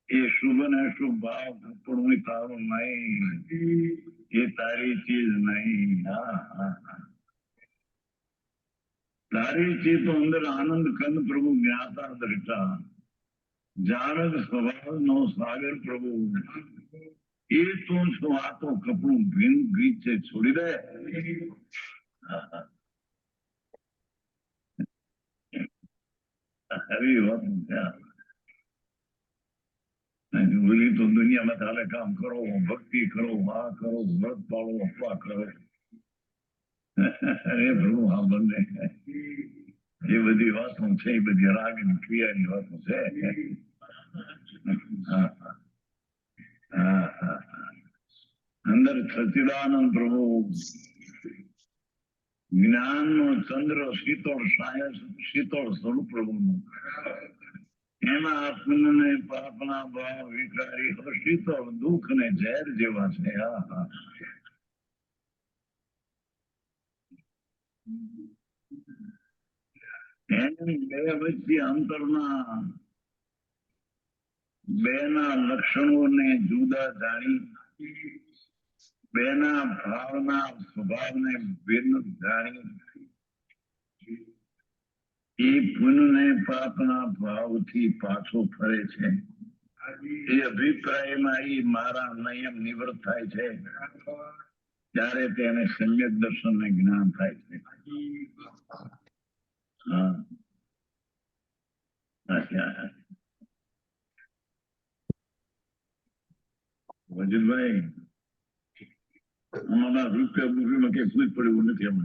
એ શુભ ને શુભ ભાવ કપડું તારું નહીં એ તારી ચીજ નહીં તારી ચીજ તો અંદર આનંદ કંદ પ્રભુ જ્ઞાતા દ્રષ્ટા જાનક સ્વભાવ નો સાગર પ્રભુ એ તું છો આ તો કપડું ભીન ગીત છે છોડી દે હરી વાત બોલી તો દુનિયામાં તારે કામ કરો ભક્તિ કરો આ કરો વ્રત પાળો અપવા કરો અરે પ્રભુ હા બંને એ બધી વાતો છે એ બધી રાગ ની ક્રિયાની વાતો છે અંદર સચ્ચિદાનંદ પ્રભુ જ્ઞાન નો ચંદ્ર શીતળ સાયસ શીતળ સ્વરૂપ પ્રભુ નું એમાં આત્મને પાપના ભાવ વિકારી શીતળ દુઃખ ને ઝેર જેવા છે બે વચ્ચે અંતરના બે ના લક્ષણોને જુદા જાણી બેના ભાવના સ્વભાવને ભિન્ન જાણી એ પુણ્યને પાપના ભાવથી પાછો ફરે છે એ અભિપ્રાયમાં એ મારા નિયમ નિવૃત્ત થાય છે ત્યારે તેને સમ્યક દર્શન ને જ્ઞાન થાય છે વજીરભાઈ અમારા રૂપિયા મૂવીમાં કઈ કોઈ પડ્યું નથી અમે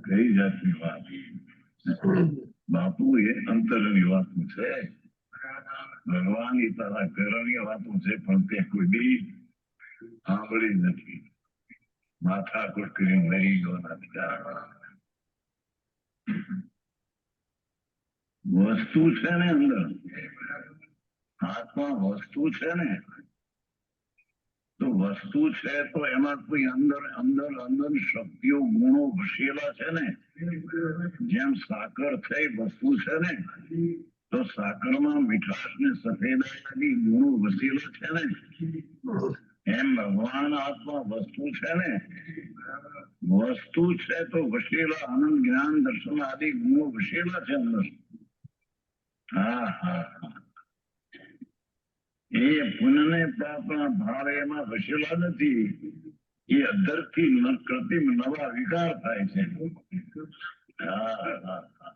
કઈ જાતની વાત બાપુ એ અંતરની વાતો છે ભગવાન એ તારા કરણીય વાતો છે પણ તે કોઈ દી સાંભળી નથી માથા કુટ કરીને મરી ગયો નથી વસ્તુ છે ને અંદર આત્મા વસ્તુ છે ને, તો વસ્તુ છે તો એમાં કોઈ અંદર અંદર અંદર શક્તિઓ ગુણો વસેલા છે ને. જેમ સાકર થઈ વસ્તુ છે ને, તો સાકરમાં મીઠાશ ને સફેદાઈ ગુણો વસેલા છે ને, એમ ભગવાન આત્મા વસ્તુ છે ને, વસ્તુ છે તો વસેલા આનંદ જ્ઞાન દર્શન આદિ ગુણો વસેલા છે અંદર. હા હા હા. એ પુનઃને પાપના ભાવ એમાં વસેલા નથી. એ અંદરથી કૃત્રિમ નવા વિકાર થાય છે. હા હા હા.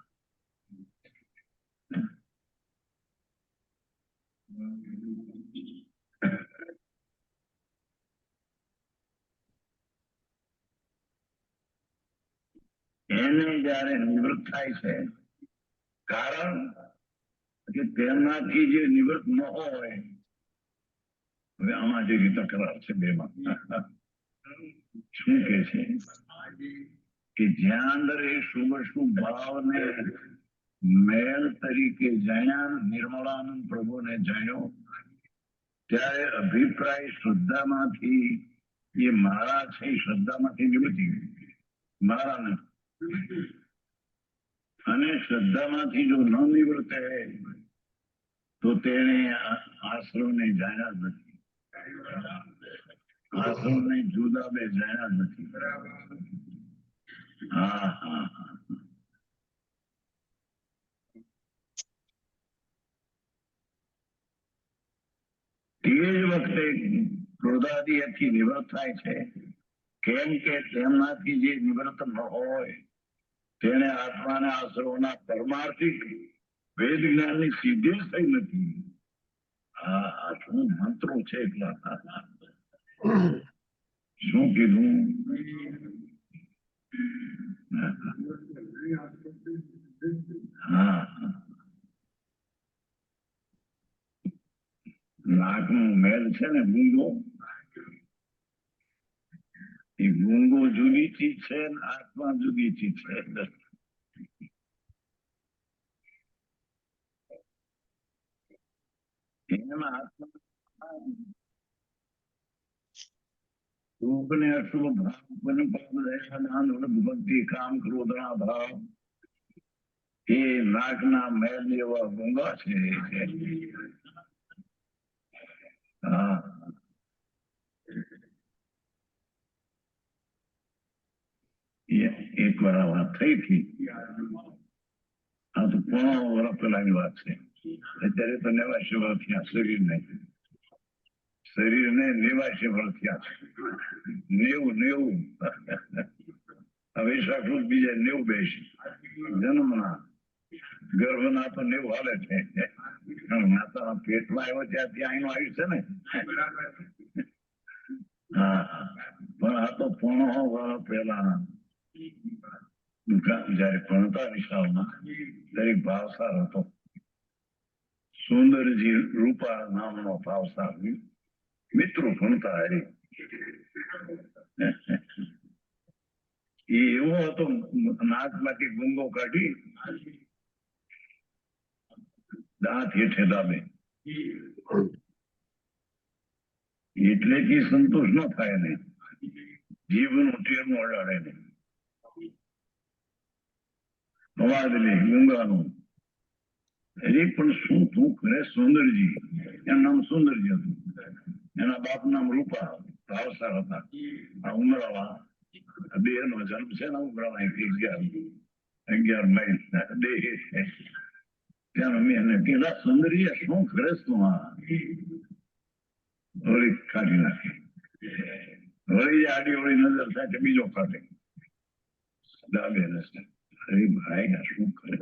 એને જયારે નિવૃત્ત થાય છે, કારણ કે તેમનાથી જે નિવૃત્ત ન હોય. હવે આમાં જે તકરાર છે બેમાં, શું કે છે કે જ્યાં અંદર એ શુભ ભાવને મેલ તરીકે જાણ્યા, નિર્મળાનંદ પ્રભુને જાણ્યો, ત્યારે અભિપ્રાય શ્રદ્ધામાંથી એ મારા છે એ શ્રદ્ધામાંથી નિવૃત્તિ મારા નથી. અને શ્રદ્ધામાંથી જો ન નિવૃત્તે તો તેને આશ્રમને જાણ્યા જ નથી. આશ્રમને જુદા બે જાણ્યા જ નથી. હા હા હા. તે જ વખતે ક્રોધાદિથી નિવૃત્ત થાય છે. કેમ કે તેમનાથી જે નિવૃત્ત ન હોય તેને આત્માના આશ્રવના પરમાર્થિક વેદ જ્ઞાનની સિદ્ધિ જ થઈ નથી. આ આઠમું મંત્રો છે એટલા. શું કીધું? હા. નાકનું મેલ છે ને ગુંગો, એ ગુંગો જુદી ચીજ છે ને આત્મા જુદી ચીજ છે. એમાં આત્મા રૂપ ને અશુભ ભાવ ભક્તિ કામ ક્રોધના ભાવ એ નાકના મેલ જેવા ગુંગા છે. હા. એક વાર આ વાત થઈ હતી. આ તો 15 વર્ષ પહેલાની વાત છે. અત્યારે તો 89 વર્ષ થયા શરીરને 89 વર્ષ થયા છે. 90 હવે શાકૃત બીજા 90 બેસી જન્મના ગર્ભના તો 90 હાલે છે. માતાના પેટમાં આવ્યો ત્યાંથી અહીંનું આવ્યું છે ને. હા. પણ આ તો 15 વર્ષ પહેલા જયારે ભણતા નિશાળમાં દરેક ભાવસાર હતો. સુંદરજી રૂપા નામનો ભાવસાર મિત્રો ભણતા હરી. એ એવો હતો, નાકમાંથી ગુંગો કાઢી દાંત હેઠે દાબે. એટલે કે સંતોષ ન થાય ને, જીવનું ટેરનું અડાડે ને, અવાજ લે ગુંગાનું. અરે પણ શું તું કરે સુંદરજી? એનું નામ સુંદરજી હતું. એના બાપ નામ રૂપા ભાવસાર હતા. આ ઉમરાવા બે નો જન્મ છે ને ઉમરાવા 11 માઇલ દેહ. ત્યાં મેં કીધા સુંદરજી શું કરે તું? વળી કાઢી નાખે. વળી આડી વળી નજર થાય બીજો કાઢે દાબે રસ્તે. અરે ભાઈ આ શું કરે?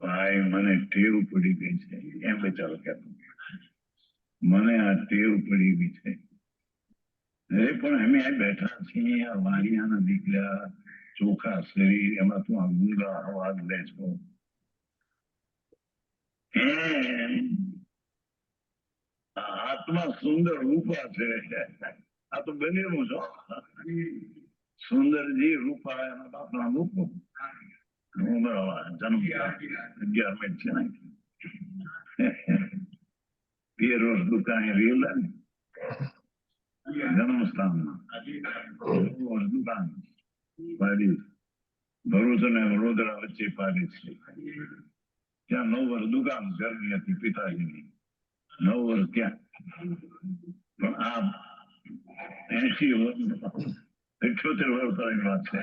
ભાઈ મને ટેવ પડી ગઈ છે એમ બચારો કહેતો. મને આ ટેવ પડી ગઈ છે. અરે પણ અમે આ બેઠા છીએ, આ વાણિયાના દીકરા, ચોખા શરીર, એમાં તું આ ગુંગા અવાજ લે છો. આત્મા સુંદર રૂપા છે. આ તો બનેલું છો. સુંદરજી રૂપા એના બાપના રૂપ. હું બરાબર જન્મ 11 મિનિટ છે ને 13 વર્ષ દુકાને રહેલા ને જન્મસ્થાનમાં 9 વર્ષ દુકાન પાડી ભરૂચ અને વડોદરા વચ્ચે પાડી છે ત્યાં 9 વર્ષ દુકાન ઘરની હતી પિતાજીની 9 વર્ષ ત્યાં પણ આ 80 વર્ષ 78 વર્ષ તારી વાત છે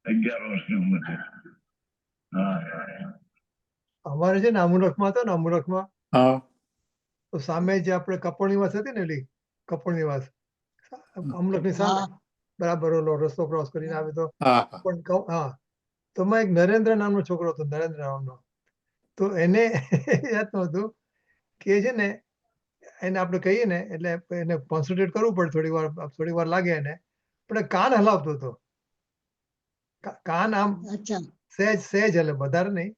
11 વર્ષની ઉંમર છે હા અમારે છે ને અમુરખમાં હતો ને અમુરખમાં હા તો સામે જે આપણે કપોળ નિવાસ હતી ને એલી કપોળ નિવાસ અમુરખની સામે હા. બરાબર ઓલો રસ્તો ક્રોસ કરીને આવે તો હા હા પણ હા તો એમાં એક નરેન્દ્ર નામનો છોકરો હતો નરેન્દ્ર નામનો તો એને યાદ નહોતું કે છે ને એને આપણે કહીએ ને એટલે એને કોન્સન્ટ્રેટ કરવું પડે થોડી વાર લાગે એને પણ એ કાન હલાવતો હતો કાન આમ અચ્છા સહેજ હલે વધારે નહીં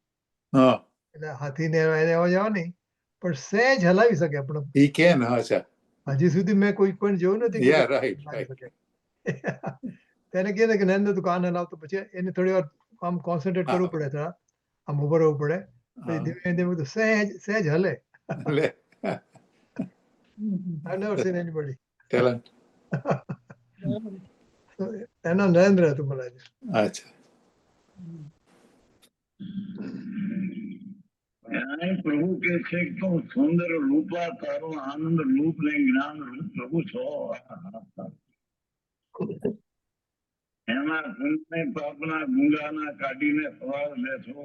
હા એટલે હાથીને એને અવાજ આવે નહીં પણ સહેજ હલાવી શકે પણ he can અચ્છા હજી સુધી મેં કોઈ પણ જોયું નથી કે Yeah, right, હલાવી right. શકે તેને કહે ને કે નરેન્દ્ર તું કાન હલાવતો પછી એને થોડી વાર આમ કોન્સન્ટ્રેટ કરવું પડે થોડા આમ ઉભો રહેવું પડે પછી હા. ધીમે ધીમે તો સહેજ હલે લે I've never seen anybody. talent બરાબર. So, એનો નરેન્દ્ર હતું બોલાય અચ્છા ત્યાં પ્રભુ કે છે કે તું સુંદર રૂપા તારો આનંદ રૂપ ને જ્ઞાન રૂપ પ્રભુ છો એના પુણ્ય પાપના ગુંગાના કાઢીને સવાર લે છો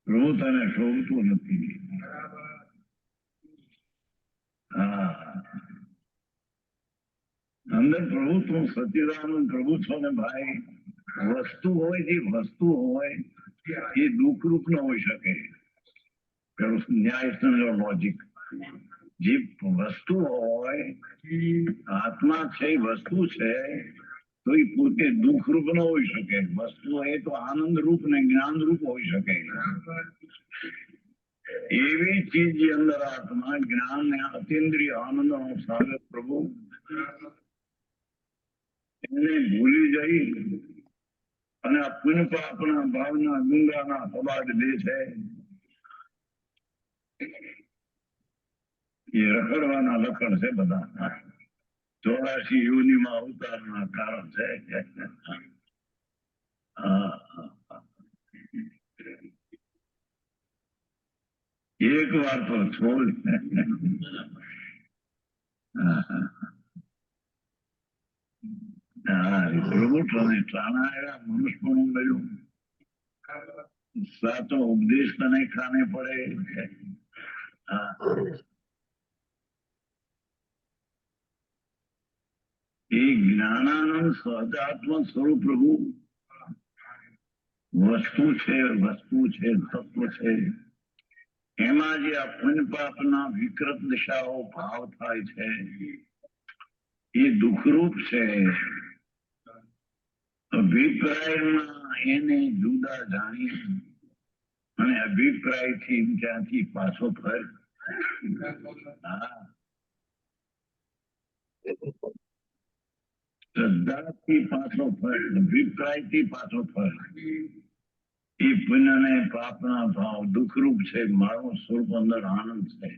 પ્રભુ તને શોધતું નથી હા અંદર પ્રભુ તું સચિદાનંદ પ્રભુ છો ને ભાઈ વસ્તુ હોય જે વસ્તુ હોય એ દુઃખરૂપ ન હોઈ શકે પેલું ન્યાય લોજિક જે વસ્તુ હોય આત્મા છે એ વસ્તુ છે તો એ પોતે દુઃખરૂપ ન હોઈ શકે વસ્તુ એ તો આનંદ રૂપ ને જ્ઞાન રૂપ હોઈ શકે એવી ચીજ જે અંદર આત્મા જ્ઞાન ને અતિન્દ્રિય આનંદ નો સાગર પ્રભુ એને ભૂલી જઈ અને આ પુણ્ય પાપના ભાવના ગુંગાના સબાદ દે છે એ રખડવાના લખણ છે બધા 84 યોનિમાં અવતારના કારણ છે એક વાર તો છોડ પ્રભુ તને પ્રાણાયામ મનુષ્ય પણ મળ્યું સાચો ઉપદેશ તને ખાને પડે એ જ્ઞાનાનંદ સહજાત્મ સ્વરૂપ પ્રભુ વસ્તુ છે તત્વ છે એમાં જે આ પુણ્ય પાપના વિકૃત દિશાઓ ભાવ થાય છે એ દુઃખરૂપ છે અભિપ્રાયમાં એને જુદા જાણી અને અભિપ્રાયથી ત્યાંથી પાછો ફર શ્રદ્ધાથી પાછો ફર અભિપ્રાયથી પાછો ફર એ પુણ્ય ને પાપના ભાવ દુઃખરૂપ છે મારું સ્વરૂપ અંદર આનંદ છે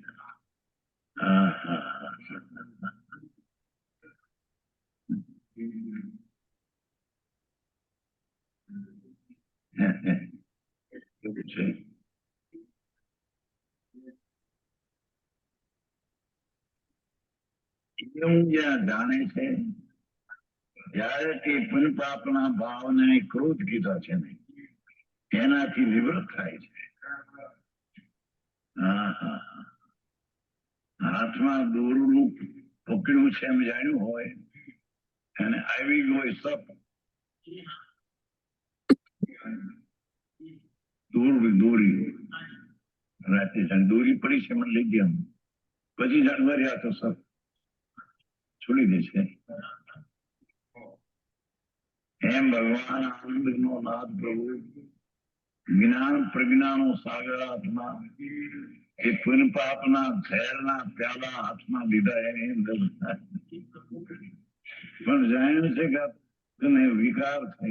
એવું છે એવું જ્યાં જાણે છે જ્યારે તે પુણ્ય પાપના ભાવને ક્રોધ કીધા છે ને એનાથી નિવૃત્ત થાય છે હાથમાં દોરડું પકડ્યું છે એમ જાણ્યું હોય અને આવી ગયો સપ દોરી રાતે જાણ દોરી પડી છે મને લઈ ગયા પછી જાણવા તો સપ છોડી દે છે એમ ભગવાન આનંદ નો નાથ પ્રભુ જ્ઞાન પ્રજ્ઞાનો સાગર આત્મા એ પુણ્ય પાપના ઝેરના પ્યાલા હાથમાં લીધા એની અંદર પણ જાણ્યું છે કે તને વિકાર છે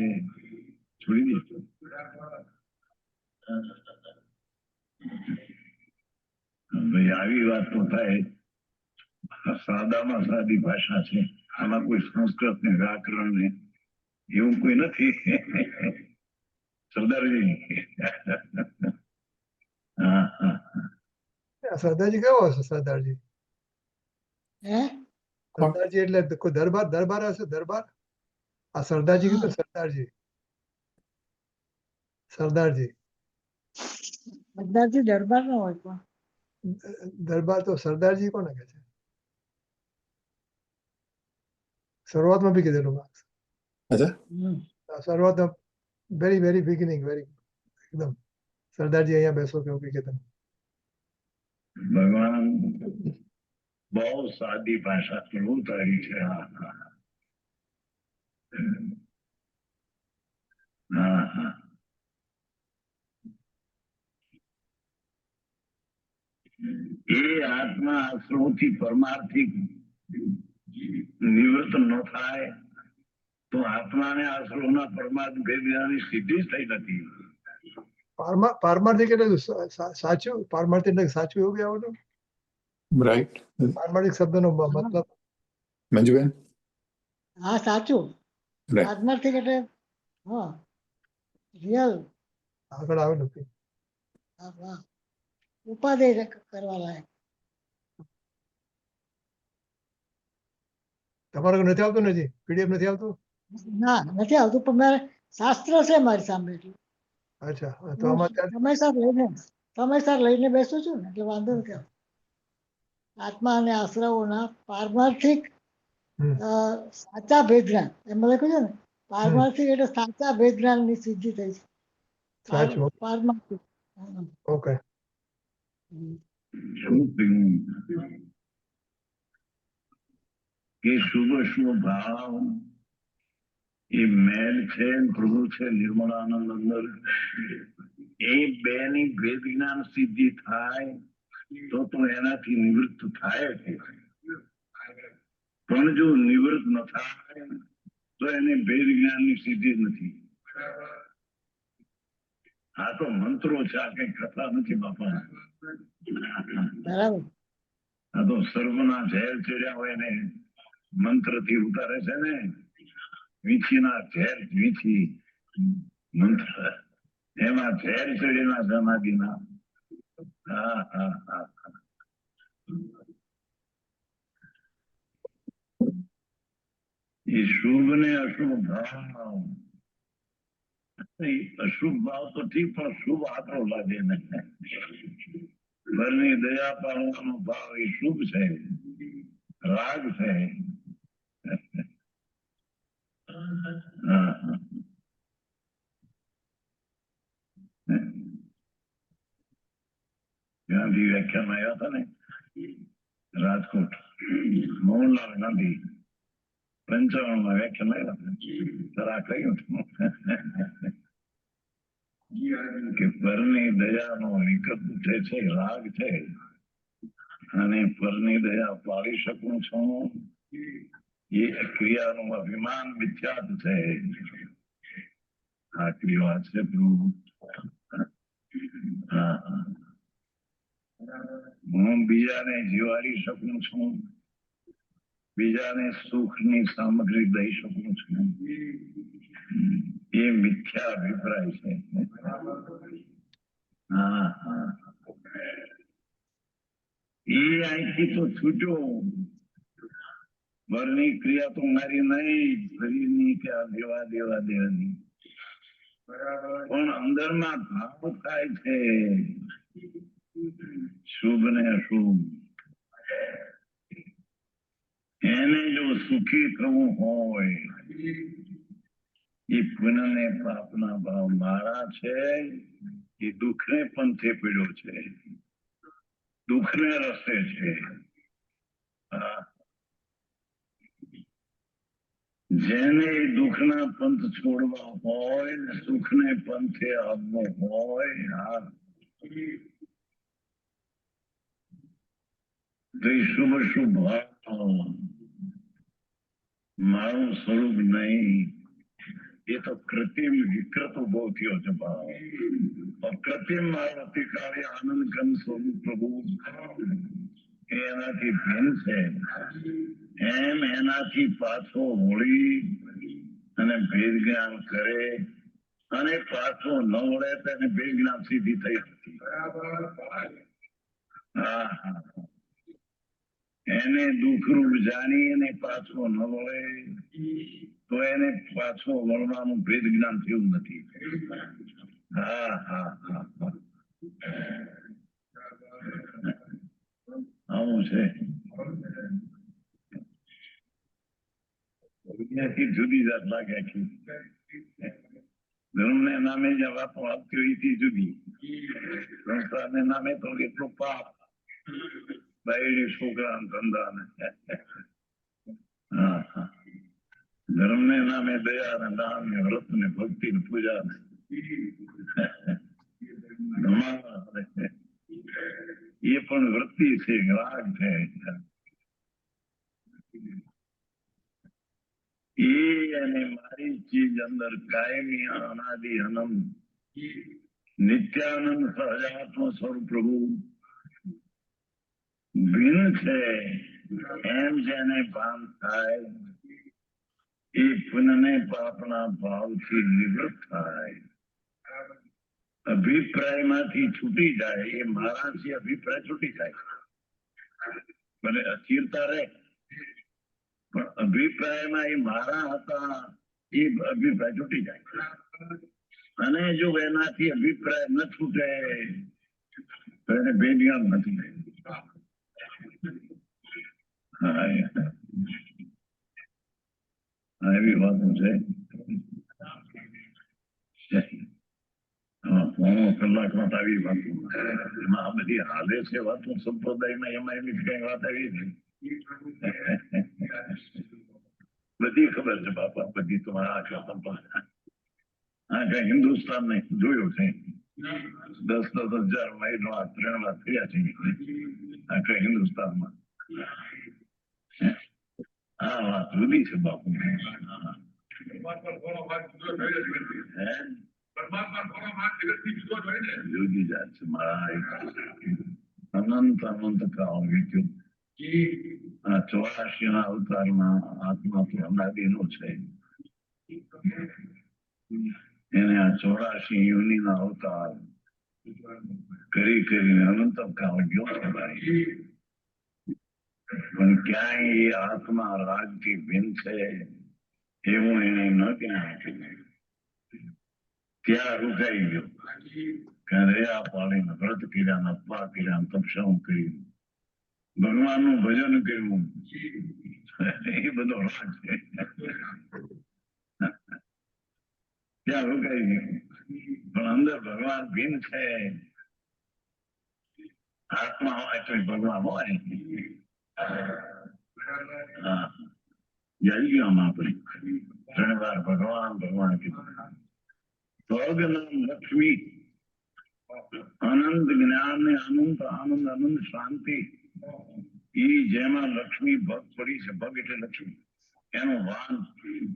છોડી દે. ભાઈ આવી વાત તો થાય. સાદામાં સાદી ભાષા છે, આમાં કોઈ સંસ્કૃત ને વ્યાકરણ ને એવું કોઈ નથી. સરદારજી. હા હા આ સરદારજી કેવો હશે સરદારજી? હે સરદારજી એટલે કોઈ દરબાર હશે દરબાર? આ સરદારજી કીધું સરદારજી. સરદારજી બધાથી દરબાર ન હોય પણ દરબાર તો સરદારજી કોને કહે છે? શરૂઆતમાં બી કીધેલું. અચ્છા, હમ. શરૂઆતમાં વેરી વેરી બિગિનિંગ વેરી એકદમ સરદારજી અહીંયા બેસો કેવું કઈ કહેતા. ભગવાન બહુ સાદી ભાષા કેવું તારી છે. હા હા હા હા એ આત્મા આશ્રવથી પરમાર્થિક નિવૃત્ત ન થાય તો આત્માને આશ્રવના પરમાર્થ ભેદની સિદ્ધિ જ થઈ નથી. પારમાર્થિક એટલે સાચું, પારમાર્થિક એટલે સાચું એવું બી આવડું. રાઈટ. પારમાર્થિક શબ્દનો મતલબ મંજુબેન, હા સાચું. Right. આત્માર્થિક એટલે હા રિયલ આગળ આવેલું. ઉપાધિ કરવા લાયક. તમારે નથી આવતું ને હજી પીડીએફ નથી આવતું? ના નથી આવતું પણ મારે શાસ્ત્ર છે મારી સામે એટલે અચ્છા, તો હું આમાં ત્યાં સમયસર લઈને બેસું છું ને એટલે વાંધો નથી આવતો. આત્મા અને આશ્રવોના પારમાર્થિક હમ. સાચા ભેદ જ્ઞાન એમ લખ્યું છે ને. પારમાર્થિક એટલે સાચા ભેદ જ્ઞાનની સિદ્ધિ થઈ છે. સાચું. પારમાર્થિક. ઓકે. શું થયું કે શુભ શુભ ભાવ એ મેલ છે, પ્રભુ છે, નિર્મળાનંદ અંદર એ બે ની ભેદ જ્ઞાન સિદ્ધિ થાય તો એનાથી નિવૃત્ત થાય છે. પણ જો નિવૃત્ત ન થાય તો એને ભેદ જ્ઞાન ની સિદ્ધિ જ નથી. આ તો મંત્રો છે, આ કઈ કથા નથી બાપા. બરાબર. આ તો સર્વના ઝેર ચડ્યા હોય ને મંત્ર થી ઉતારે છે ને. વીંછીના ઝેર વીંછી મંત્ર એમાં ઝેર ચડેલા સમાધિના. હા હા હા એ શુભ ને અશુભ ભાવ. અશુભ ભાવ તો ઠીક પણ શુભ આકરો લાગે ને. ઘરની દયા પાડવાનો ભાવ એ શુભ છે, રાગ છે. ગાંધી વ્યાખ્યામાં આવ્યા હતા ને રાજકોટ, મોહનલાલ ગાંધી 55 માં વ્યાખ્યાન આવ્યા તરા કહ્યું કે પરની દયાનો વિકલ્પ જે છે રાગ છે અને પરની દયા પાડી શકું છું એ ક્રિયાનું અભિમાન મિથ્યાત છે. આખરી વાત છે પ્રભુ. હું બીજાને જીવાડી શકું છું, બીજાને સુખની સામગ્રી દઈ શકું છું, એ મિથ્યા અભિપ્રાય છે. હા હા એ અહીંથી તો છૂટ્યો. વરની ક્રિયા તો મારી નહીં, શરીરની કે આ દેવા દેવાની પણ અંદરમાં ભાવ થાય છે શુભ ને અશુભ. એને જો સુખી થવું હોય એ પુણ્ય ને પાપના ભાવ મારા છે, એ દુઃખને પંથે પીડ્યો છે, દુઃખને રસ્તે છે. જેને દુઃખના પંથ છોડવા હોય ને સુખને પંથે આવવું હોય તો શુભ શુભ ભાવ મારું સ્વરૂપ નહીં, એ તો કૃત્રિમ વિકૃત ઉભો થયો છે ભાવ. કૃત્રિમ મારુતિ કાળે આનંદ ઘન સ્વરૂપ પ્રભુ એ એનાથી ભિન્ન છે. એમ એનાથી પાછો વળી અને ભેદ જ્ઞાન કરે અને પાછો ન વળે તો એને ભેદ જ્ઞાન સિદ્ધિ થઈ હતી. હા હા, એને દુઃખરૂપ જાણી અને પાછો ન વળે તો એને પાછો વળવાનું ભેદ જ્ઞાન થયું નથી. હા હા હા હા, આવું છે. ત્યાંથી જુદી જાત લાગે આખી. ધર્મ ને નામે જે વાતો આપતી હોય એથી જુદી, સંસાર ને નામે તો એટલું પાપ, બાયડી છોકરા ધંધા ને. હા હા, ધર્મ ને નામે દયા ને દાન ને વ્રત ને ભક્તિ ને પૂજા ને એ પણ વૃત્તિ છે, રાગ છે. એ અને મારી ચીજ અંદર કાયમી અનાદિ અનંત નિત્યાનંદ સહજાત્મ સ્વરૂપ પ્રભુ ભિન્ન છે. એમ જેને ભાન થાય એ પુનઃ પાપના ભાવથી નિવૃત્ત થાય, અભિપ્રાયમાંથી છૂટી જાય. એ મારાથી અભિપ્રાય છૂટી જાય, ભલે અસ્થિરતા રહે પણ અભિપ્રાયમાં એ મારા હતા એ અભિપ્રાય છૂટી જાય. અને જો એનાથી અભિપ્રાય ન છૂટે તો એને ભેદજ્ઞાન નથી. હા, એવી વાતો છે. કલાકમાં આવી વાતો એમાં આ બધી હાલે છે વાતો સંપ્રદાયમાં, એમાં એની કઈ વાત આવી નહીં. બધી ખબર છે બાપા, બધી તમારા આ કઈ હિન્દુસ્તાન ને જોયું છે. 10,000 માઇલો 3 વાર થયા છે આ કઈ હિન્દુસ્તાનમાં. આ વાત જુદી છે બાપુ. જુદી જાત છે મારા. અનંત અનંત કાળ વીત્યું. આ 84 ના અવતારમાં આત્મા તો અનાદિ નો છે. એને આ 84 યોની ના અવતાર કરી કરીને અનંત કાળ ગયો છે ભાઈ. પણ ક્યાંય એ આત્મા રાગથી ભિન્ન છે એવું એને ન જ્ઞાન. ત્યાં રોકાઈ ગયો. રહ્યા પાણીને વ્રત કર્યા, અપવા કર્યા, તપસ્યા કરી, ભગવાનનું ભજન કર્યું, એ બધો રાગ છે. ત્યાં રોકાઈ ગયો. પણ અંદર ભગવાન ભિન્ન છે. આત્મા હોય તો ભગવાન હોય. હા, જઈ ગયો આમાં આપણે 3 વાર ભગવાન ભગવાન કીધું. સ્વર્ગ નામ લક્ષ્મી, આનંદ જ્ઞાન ને આનંદ આનંદ આનંદ શાંતિ. એ જેમાં લક્ષ્મી ભગ પડી છે, ભગ એટલે લક્ષ્મી, એનું વાન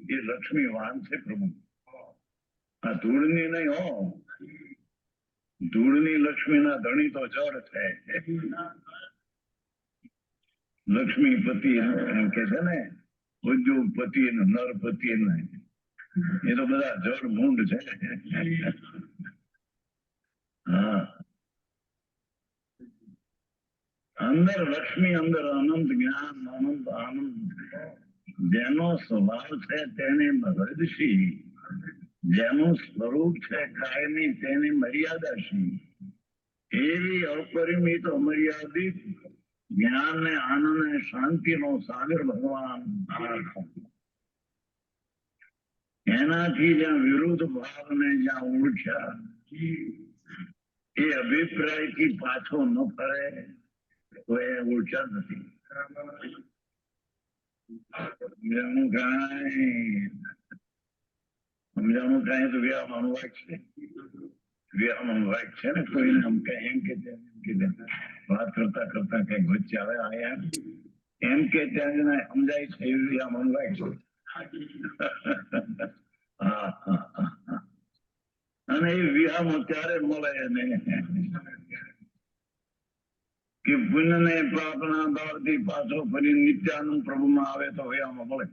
એ લક્ષ્મી વાન છે પ્રભુ. આ ધૂળની નહીં હો, ધૂળની લક્ષ્મી ના ધણી તો જળ છે. લક્ષ્મીપતિ એમ કે છે ને, ઉદ્યોગપતિ નરપતિ એ તો બધા જળ મૂંડ છે. હા, અંદર લક્ષ્મી, અંદર અનંત જ્ઞાન, અનંત આનંદ. જેનો સ્વભાવ છે તેને હૃદશી, જેનું સ્વરૂપ છે કાયમી તેની મર્યાદાશી. એવી અપરિમિત અમર્યાદિત જ્ઞાન ને આનંદ ને શાંતિ નો સાગર ભગવાન. એનાથી જ્યાં વિરુદ્ધ ભાવ ને જ્યાં ઓળખ્યા, એ અભિપ્રાય થી પાછો ન ફરે તો એ ઓળખ્યા નથી. સમજાણું કાંઈ તો વ્યામાનું વાક છે. વ્યામાનું વાક છે ને, કોઈને એમ કે વાત કરતા કરતા કઈક વચ્ચે આવે એમ કે ત્યાં સમજાય છે. વ્યામાનું વાક છે. હા, હા, હા. અને એ વિહામાં ત્યારે મળે એને કે પુણ્યને પ્રાર્થના ભાવથી પાછો ફરી નિત્યાનંદ પ્રભુમાં આવે તો વિહામાં મળે,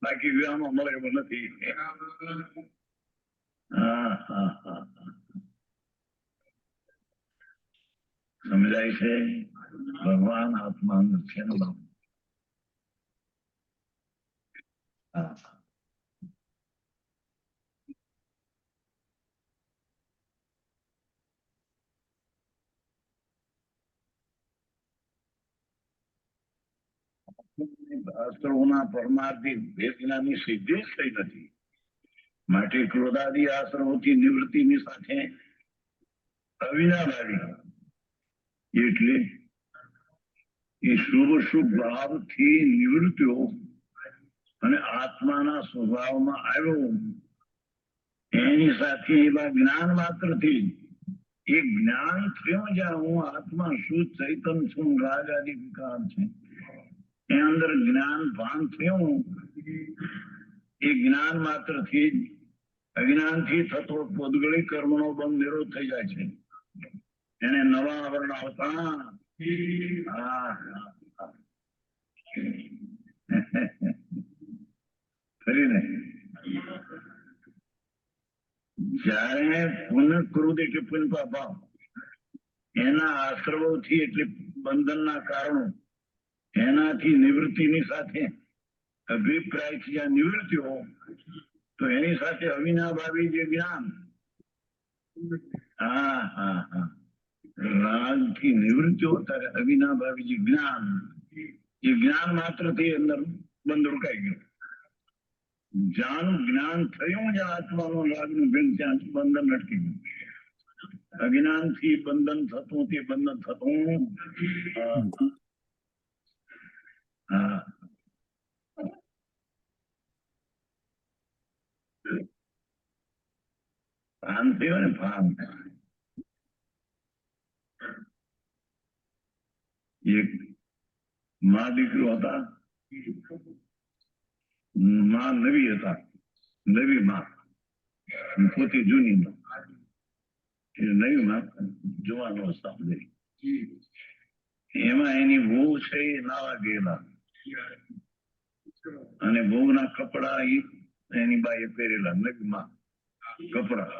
બાકી વિહામાં મળે એવું નથી. હા, હા, હા. સમજાય છે? ભગવાન આત્મા અંદર છે ને બાપ. હા. શાસ્ત્રોના પરમાર્થી વેદનાની સિદ્ધિ જ થઈ નથી. માટે ક્રોધાદી આશ્રમોથી નિવૃત્તિની સાથે અવિનાભાવી એટલે એ શુભ ભાવથી નિવૃત્તિઓ અને આત્માના સ્વભાવમાં આવ્યો એની સાથે એવા જ્ઞાન માત્રથી એ જ્ઞાન થયું જ્યાં હું આત્મા શું ચૈતન છું, રાગ આદિ વિકાર છે એ અંદર જ્ઞાન ભાન થયું. એ જ્ઞાન માત્ર થી જ અજ્ઞાન થી થતો પોદગળી કર્મનો બંધ નિરોધ થઈ જાય છે. એને નવા આવરણ આવતા ખરી ને. જયારે પુનઃ ક્રોધ એટલે પુનઃ ભાવ એના આશ્રવોથી એટલે બંધનના કારણો એનાથી નિવૃત્તિની સાથે અભિપ્રાયથી આ નિવૃત્તિઓ તો એની સાથે અવિનાભાવી જે જ્ઞાન, હા હા હા, રાગથી નિવૃત્તિઓ ત્યારે અવિનાભાવી જે જ્ઞાન, એ જ્ઞાન માત્ર થી અંદર બંધ રોકાઈ ગયું. જ્યાંનું જ્ઞાન થયું જ્યાં આત્માનું રાગનું ભેદ ત્યાં બંધન અટકી ગયું. અજ્ઞાન થી બંધન થતું તે બંધન થતું. હા, ભાન થયો ને ભાન. એક મા દીકરો હતા, માં નવી હતા, નવી માં પોતે જૂની માં, નવી માં જોવાનો અવસ્થા થઈ. એમાં એની બહુ છે એ નાવા ગયેલા અને બહુ ના કપડા એની બાએ પહેરેલા, નવી માં કપડા.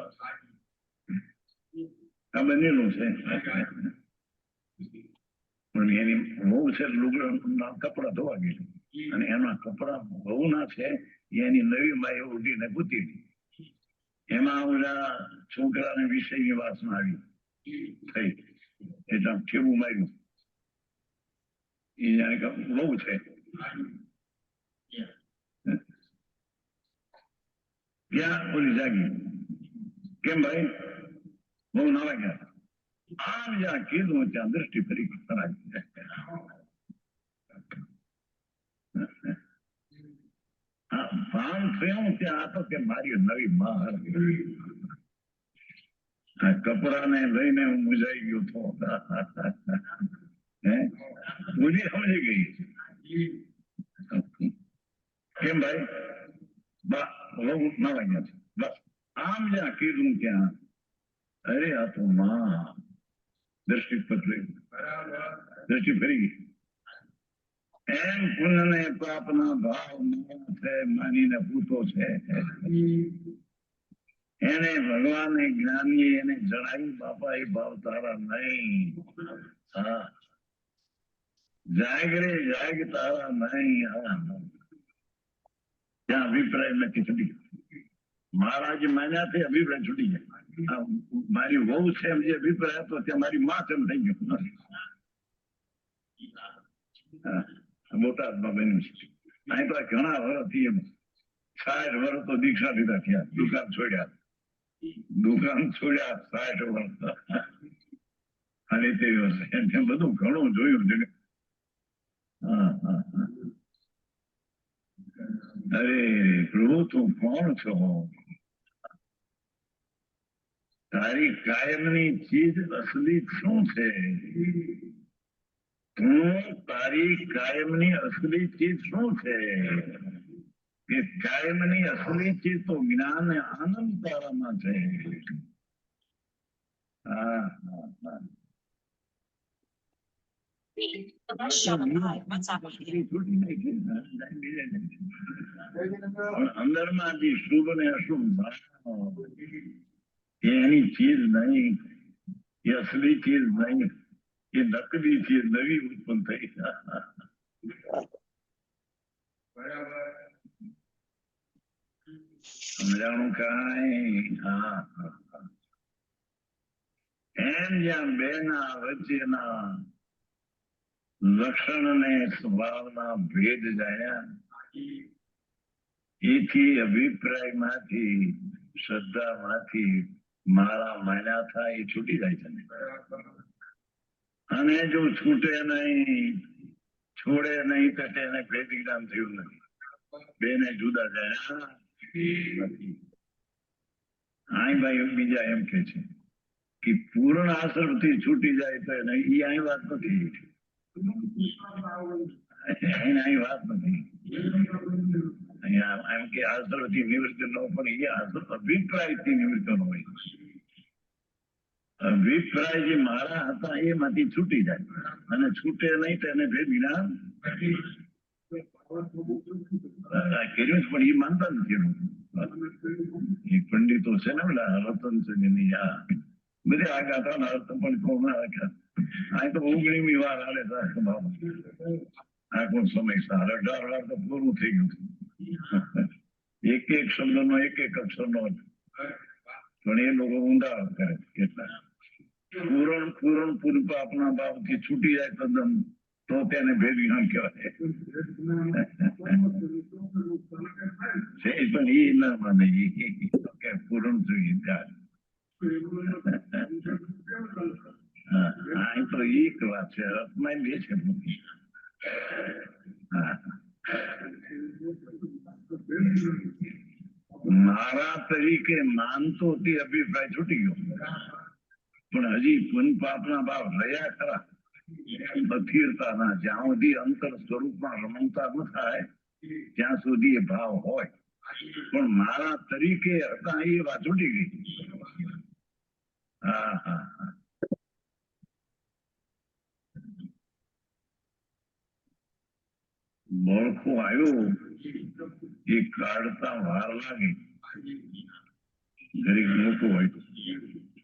આ બનેલું છે પણ એની બહુ છે લુગડા કપડા ધોવા ગયેલું અને એના કપડા બહુ ના છે એની નવી માં એવું ઉઠીને પૂતી. એમાં ઓલા છોકરાને વિષયની વાસના આવી થઈ એટલે ઠેબું માર્યું. એ જાણે કે બહુ છે. ત્યાં ઓલી જાગી, કેમ ભાઈ બહુ નાવા ગયા? આમ જ્યાં કીધું ત્યાં દ્રષ્ટિ ફરી ભાન થયું ત્યાં તો કે મારી નવી માં કપડા ને લઈને હું મુજાઈ ગયો હતો. મુજી સમજી ગઈ. કેમ ભાઈ બહુ નાવા ગયા છે? બસ આમ જ્યાં કીધું ત્યાં અરે આ તો માં દ્રષ્ટિ પતરી, દ્રષ્ટિ ફરી ગઈ. એમ પુણ્ય ને પાપના ભાવ માનીને પૂતો છે. એને ભગવાને જ્ઞાની એને જણાવ્યું બાપા એ ભાવ તારા નહીં. હા, જાગ રે જાગ તારા નહીં. ત્યાં અભિપ્રાય નથી છૂટી ગયો. મહારાજ માન્યાથી અભિપ્રાય છૂટી જાય. મારી વહુ છે એમ જે અભિપ્રાય હતો ત્યાં મારી માં તેમ થઈ ગયો. બોટાદમાં બન્યું છે. અહીં તો ઘણા વર્ષથી એમ 60 વર્ષ તો દીક્ષા લીધા થયા. દુકાન છોડ્યા 60 વર્ષ અને તે વર્ષે એમ બધું ઘણું જોયું છે. અરે પ્રભુ તું કોણ છો? તારી કાયમની ચીજ અસલી શું છે? તારી કાયમની અસલી ચીજ શું છે? કે કાયમની અસલી ચીજ તો જ્ઞાન અને આનંદ તારામાં છે. હા હા હા છૂટી નાખી ને, પણ અંદરમાં જે શુભ ને અશુભ ભાવ, એ એની ચીજ નહીં, એ અસલી ચીજ નહીં, એ નકલી ચીજ નવી ઉત્પન્ન થઈ. સમજાણું કાંઈ? હા હા હા. એમ જ્યાં બે ના વચ્ચેના લક્ષણ ને સ્વભાવના ભેદ જાણ્યા, એથી અભિપ્રાયમાંથી, શ્રદ્ધામાંથી મારા માન્યા થાય એ છૂટી જાય છે ને. અને જો છૂટે નહીં, છોડે નહીં તો તેને ભેદ જ્ઞાન થયું નથી. બેને જુદા જાણ્યા નથી. આઈ ભાઈ બીજા એમ કે છે કે પૂર્ણ આશ્રમથી છૂટી જાય તો એને એ અહીં વાત નથી. અહીં વાત નથી. અહીંયા એમ કે આશ્રમથી નિવૃત્ત ન, પણ એ અભિપ્રાયથી નિવૃત્ત ન હોય. અભિપ્રાય જે મારા હતા એમાંથી છૂટી જાય અને છૂટે નહીં તો એને ભેદ જ્ઞાન કર્યું, પણ એ માનતા નથી. એ પંડિતો છે ને પેલા રતન છે બધે આ ગાથા ના અર્થ પણ કોણ આ તો 19મી વાર હાલે આખો સમય સાર 18 વાર તો પૂરું થઈ ગયું. એક એક શબ્દ નો એક એક અક્ષર નો અર્થ, પણ એ લોકો ઊંડા કરે. કેટલા પૂરણ પૂરણ પૂર્વ આપણા ભાવ થી છૂટી જાય તદ્દન તો તેને ભેદ જ્ઞાન કહેવાય છે. પણ એ ના માને કે પૂરણ જોઈએ ત્યાં. તો એક વાત છે, રથમાં બે છે. મારા તરીકે માનતો તે અભિપ્રાય છૂટી ગયો, પણ હજી પુન પાપના ભાવ રહ્યા ખરા. અસ્થિરતા ના, જ્યાં સુધી અંતર સ્વરૂપમાં રમણતા ન થાય ત્યાં સુધી એ ભાવ હોય, પણ મારા તરીકે હતા એ વાત છૂટી ગઈ. હા હા હા. બળખો આવ્યો એ કાઢતા વાર લાગે, ગરીબ મોટો હોય તો,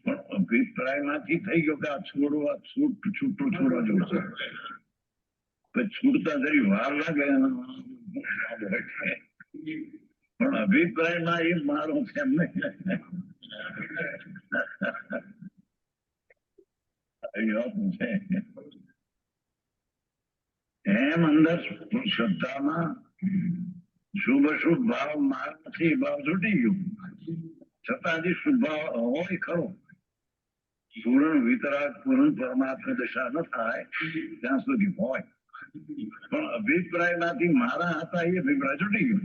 પણ અભિપ્રાય માંથી થઈ ગયો કે આ છોડવા છૂટું છોડવા જેવું છે. છૂટતા જરી વાર લાગે, પણ અભિપ્રાયમાં એ મારો છે એમ નહીં. એમ અંદર શ્રદ્ધામાં શુભ અશુભ ભાવ મારથી ભાવ છૂટી ગયો, છતાં હજી શુભ ભાવ હોય ખરો. પૂર્ણ વિતરાગ પૂર્ણ પરમાત્મા દશા ન થાય ત્યાં સુધી હોય, પણ અભિપ્રાય માંથી મારા હતા એ અભિપ્રાય છૂટી ગયો.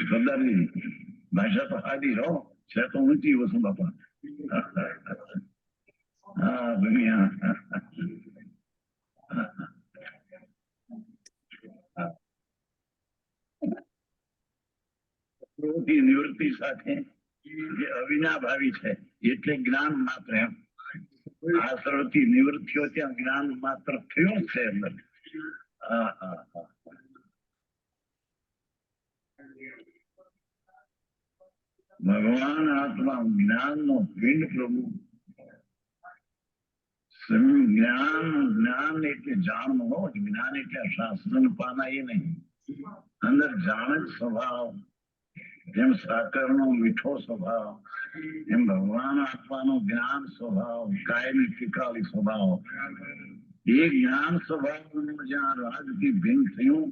સરદારજી ભાષા તો સાદી રહો છે તો ઊંચી વસ્તુ બાપા. હા દુનિયા નિવૃત્તિ સાથે જે અવિનાભાવી છે એટલે જ્ઞાન માત્ર. એમ આ સર્વથી નિવૃત્ત થયો ત્યાં જ્ઞાન માત્ર થયું છે અંદર. ભગવાન આત્મા જ્ઞાન નો પિંડ પ્રભુ. જ્ઞાન એટલે જાણવું હોય, જ્ઞાન એટલે શાસ્ત્ર પાના એ નહીં, અંદર જાણ જ સ્વભાવ. જેમ સાકર નો મીઠો સ્વભાવ, એમ ભગવાન આત્માનો જ્ઞાન સ્વભાવ, કાયમી ફિકાલી સ્વભાવ. એ જ્ઞાન સ્વભાવ જ્યાં રાજથી ભિન્ન થયું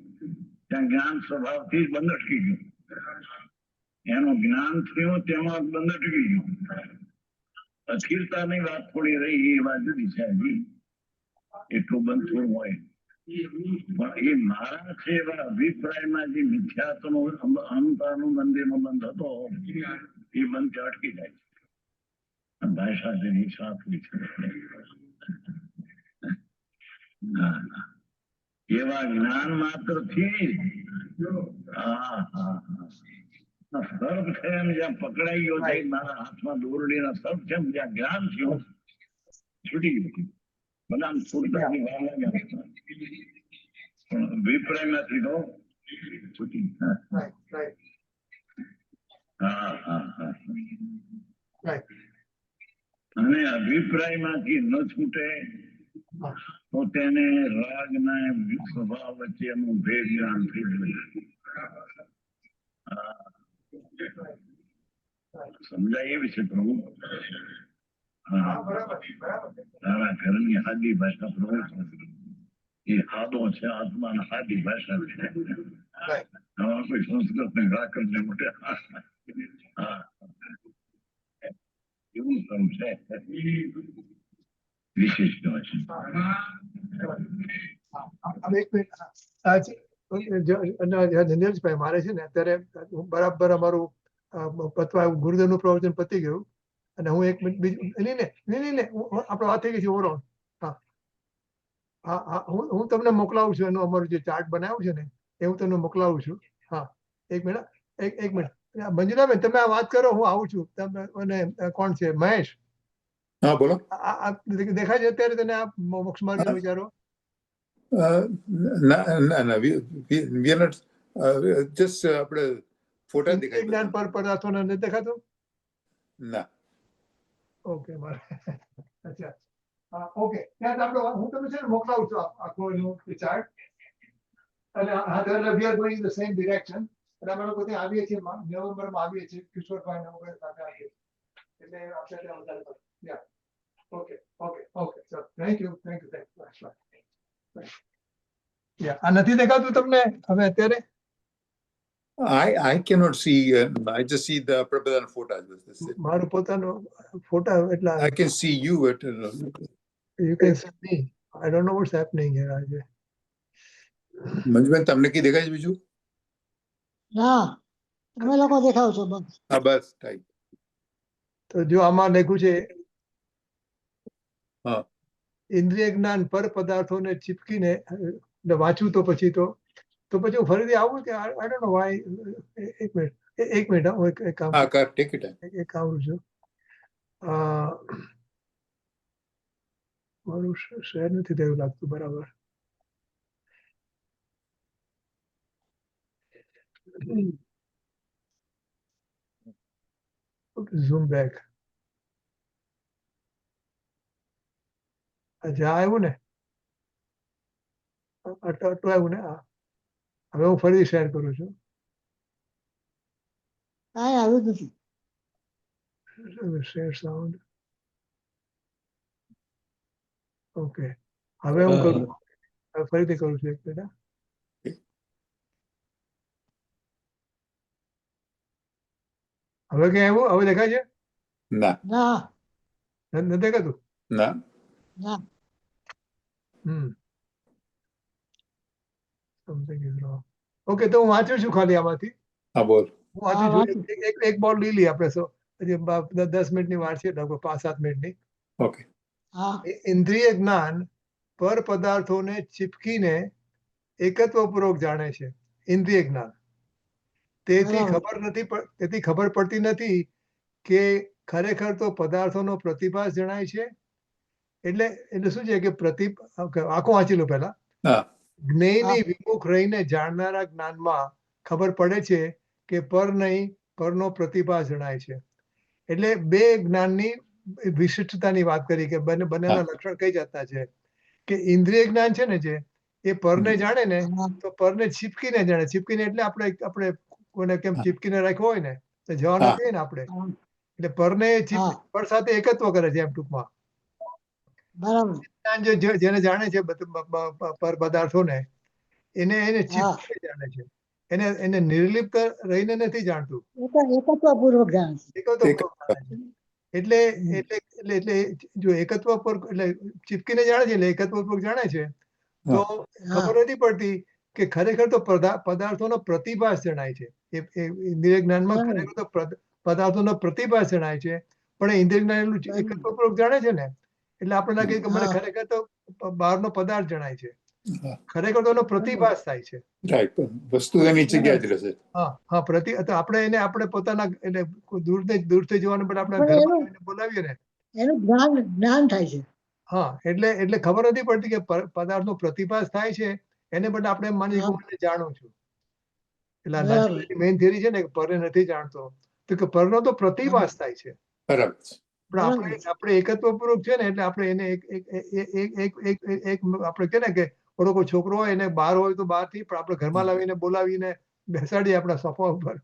ત્યાં જ્ઞાન સ્વભાવ થી જ બંધ અટકી ગયું. એનું જ્ઞાન થયું તેમાં બંધ અટકી ગયું. અસ્થિરતાની વાત થોડી રહી એ વાત જુદી છે. હજી એટલું બંધ થોડું હોય, પણ એ મારા છે એવા અભિપ્રાયમાં જે મિથ્યાત્વનો અહંકારનું મંદિરનો બંધ હતો એ બંધ અટકી જાય છે. ભાષા જેની સાચી છે. એવા જ્ઞાન માત્રથી હા હા હા સર્પ છે એમ જ્યાં પકડાઈ ગયો છે મારા હાથમાં દોરડીના સર્પ છે એમ જ્યાં જ્ઞાન થયું છૂટી ગયું બધા છૂટતાની વાર લાગે પણ અભિપ્રાયમાંથી તો છૂટી રાઈટ રાઈટ હા હા હા રાઈટ અને અભિપ્રાયમાંથી ન છૂટે હા તો તેને રાગના સ્વભાવ વચ્ચે એનું ભેદ જ્ઞાન થઈ ગયું. હા. સમજાય એવી છે પ્રભુ. હા હા બરાબર બરાબર તારા ઘરની હાદી ભાષા પ્રભુ એ હાદો છે આત્માના હાદી ભાષા છે. રાઈટ આમાં કોઈ સંસ્કૃત ને વ્યાકરણ ને મોટે હા એવું સૌ છે વિશિષ્ટ હોય છે. હવે એક મિનિટ ધનંજયભાઈ મારે છે ને અત્યારે બરાબર અમારું પતવા ગુરુદેવનું પ્રવચન પતી ગયું અને હું એક મિનિટ બીજું નહીં આપણે વાત થઈ ગઈ છે ઓવરઓલ હા હા હા હું તમને મોકલાવું છું એનું અમારું જે ચાર્ટ બનાવ્યું છે ને એ હું તમને મોકલાવું છું હા એક મિનિટ એક મિનિટ મંજુલાબેન તમે આ વાત કરો હું આવું છું તમે અને કોણ છે મહેશ હા બોલો. દેખાય છે અત્યારે તને આ મોક્ષ માર્ગના વિચારો ના ના વી આર નોટ જસ્ટ આપણે ફોટા દેખાય જ્ઞાન બધા. પર પદાર્થો નથી દેખાતું ના ઓકે મારે અચ્છા હા ઓકે ત્યાં આપણે હું તમને છે ને મોકલાવું છું આખો એનું ચાર્ટ અને હા there we are going the same direction અને અમે લોકો ત્યાં આવીએ છીએ નવેમ્બરમાં આવીએ છીએ કિશોરભાઈ ને વગેરે સાથે આવીએ છીએ એટલે આપણે ત્યાં વધારે યા ઓકે ઓકે ઓકે ચલો થેન્ક યુ યા આ નથી દેખાતું તમને હવે અત્યારે I cannot see. I just see the આપણે બધાના photos. That's it. મારું પોતાનો ફોટા એટલા I can see you, but you can see me I don't know what's happening here આજે મંજુબેન તમને કી દેખાય છે બીજું? ના તમે લોકો દેખાવ છો બસ હા બસ થાય. તો જો આમાં લખ્યું છે હા ઇન્દ્રિય જ્ઞાન પર પદાર્થોને ચીપકીને વાંચું તો પછી હું ફરીથી આવું કે આઈ ડોન્ટ નો વાય એક મિનિટ હું એક કામ હા કર ટેક ઇટ. એક આવું છું મારું શેર નથી થયું લાગતું બરાબર ઝૂમ બેક અચ્છા આવ્યું ને આટલું આવ્યું ને હવે હું ફરી શેર કરું છું કાંઈ આવ્યું જ નથી શેર સાઉન્ડ ઓકે હવે હું કરું હવે ફરીથી કરું છું એક મિનિટ હવે ક્યાં આવ્યું હવે દેખાય છે ના ના નથી દેખાતું ના ના સમથિંગ ઇઝ રોંગ ઓકે તો હું વાંચું છું ખાલી આમાંથી હા બોલ. હું વાંચું હા, છું એક બોલ લઈ લઈએ આપણે હજી 10 મિનિટની વાર છે લગભગ 5-7 મિનિટની ઓકે. હા ઇન્દ્રિય જ્ઞાન પર પદાર્થોને ચીપકીને એકત્વપૂર્વક જાણે છે ઇન્દ્રિય જ્ઞાન તેથી ખબર પડતી નથી કે ખરેખર તો પદાર્થોનો પ્રતિભાસ જણાય છે એટલે શું છે કે આખું વાંચી લો પહેલા હા જ્ઞેયની વિમુખ રહીને જાણનારા જ્ઞાનમાં ખબર પડે છે કે પર નહીં પરનો પ્રતિભાસ જણાય છે એટલે બે જ્ઞાનની વિશિષ્ટતાની વાત કરી કે બંનેના લક્ષણ કઈ જાતના છે કે ઇન્દ્રિય જ્ઞાન છે ને જે એ પરને જાણે ને તો પરને ચીપકીને જાણે ચીપકીને એટલે આપણે કોને કેમ ચીપકીને રાખ્યો હોય ને તો જવાના કહીએ ને આપણે એટલે પરને પર સાથે એકત્વ કરે છે એમ ટૂંકમાં બરાબર જેને જાણે છે પર પદાર્થોને એને ચીપકીને જાણે છે એને નિર્લિપ્ત રહીને નથી જાણતું એકત્વપૂર્વક જાણે છે એકત્વપૂર્વક જાણે છે એટલે જો એકત્વ પર એટલે ચીપકીને જાણે છે એટલે એકત્વપૂર્વક જાણે છે તો ખબર નથી પડતી કે ખરેખર તો પદાર્થોનો પ્રતિભાસ જણાય છે એ ઇન્દ્રિય જ્ઞાનમાં ખરેખર તો પદાર્થોનો પ્રતિભાસ જણાય છે પણ ઇન્દ્રિય જ્ઞાન એટલું એકત્વપૂર્વક જાણે છે ને એટલે આપણને લાગે કે મને ખરેખર તો બહારનો પદાર્થ જણાય છે હા. ખરેખર તો એનો પ્રતિભાસ થાય છે. રાઈટ, વસ્તુ એની જગ્યાએ જ રહેશે. હા તો આપણે એને આપણે પોતાના એટલે દૂરથી જોવાને બદલે આપણે પણ ઘરમાં એનું આવીને બોલાવીએ ને, એનું જ્ઞાન થાય છે. હા એટલે ખબર નથી પડતી કે પદાર્થનો પ્રતિભાસ થાય છે, એને બદલે આપણે એમ માની કે હા. હું એને જાણું છું. એટલે બરાબર. મેઇન થિયરી છે ને કે પરને નથી જાણતો, તો કે પરનો તો પ્રતિભાસ થાય છે. બરાબર છે. પણ બરાબર. આપણે એકત્વપૂર્વક છે ને એટલે આપણે એને એક આપણે કે ને કે ઓલો કોઈ છોકરો હોય એને બહાર હોય તો બહારથી, પણ આપણે ઘરમાં લાવીને બોલાવીને બેસાડીએ આપણા સોફા ઉપર,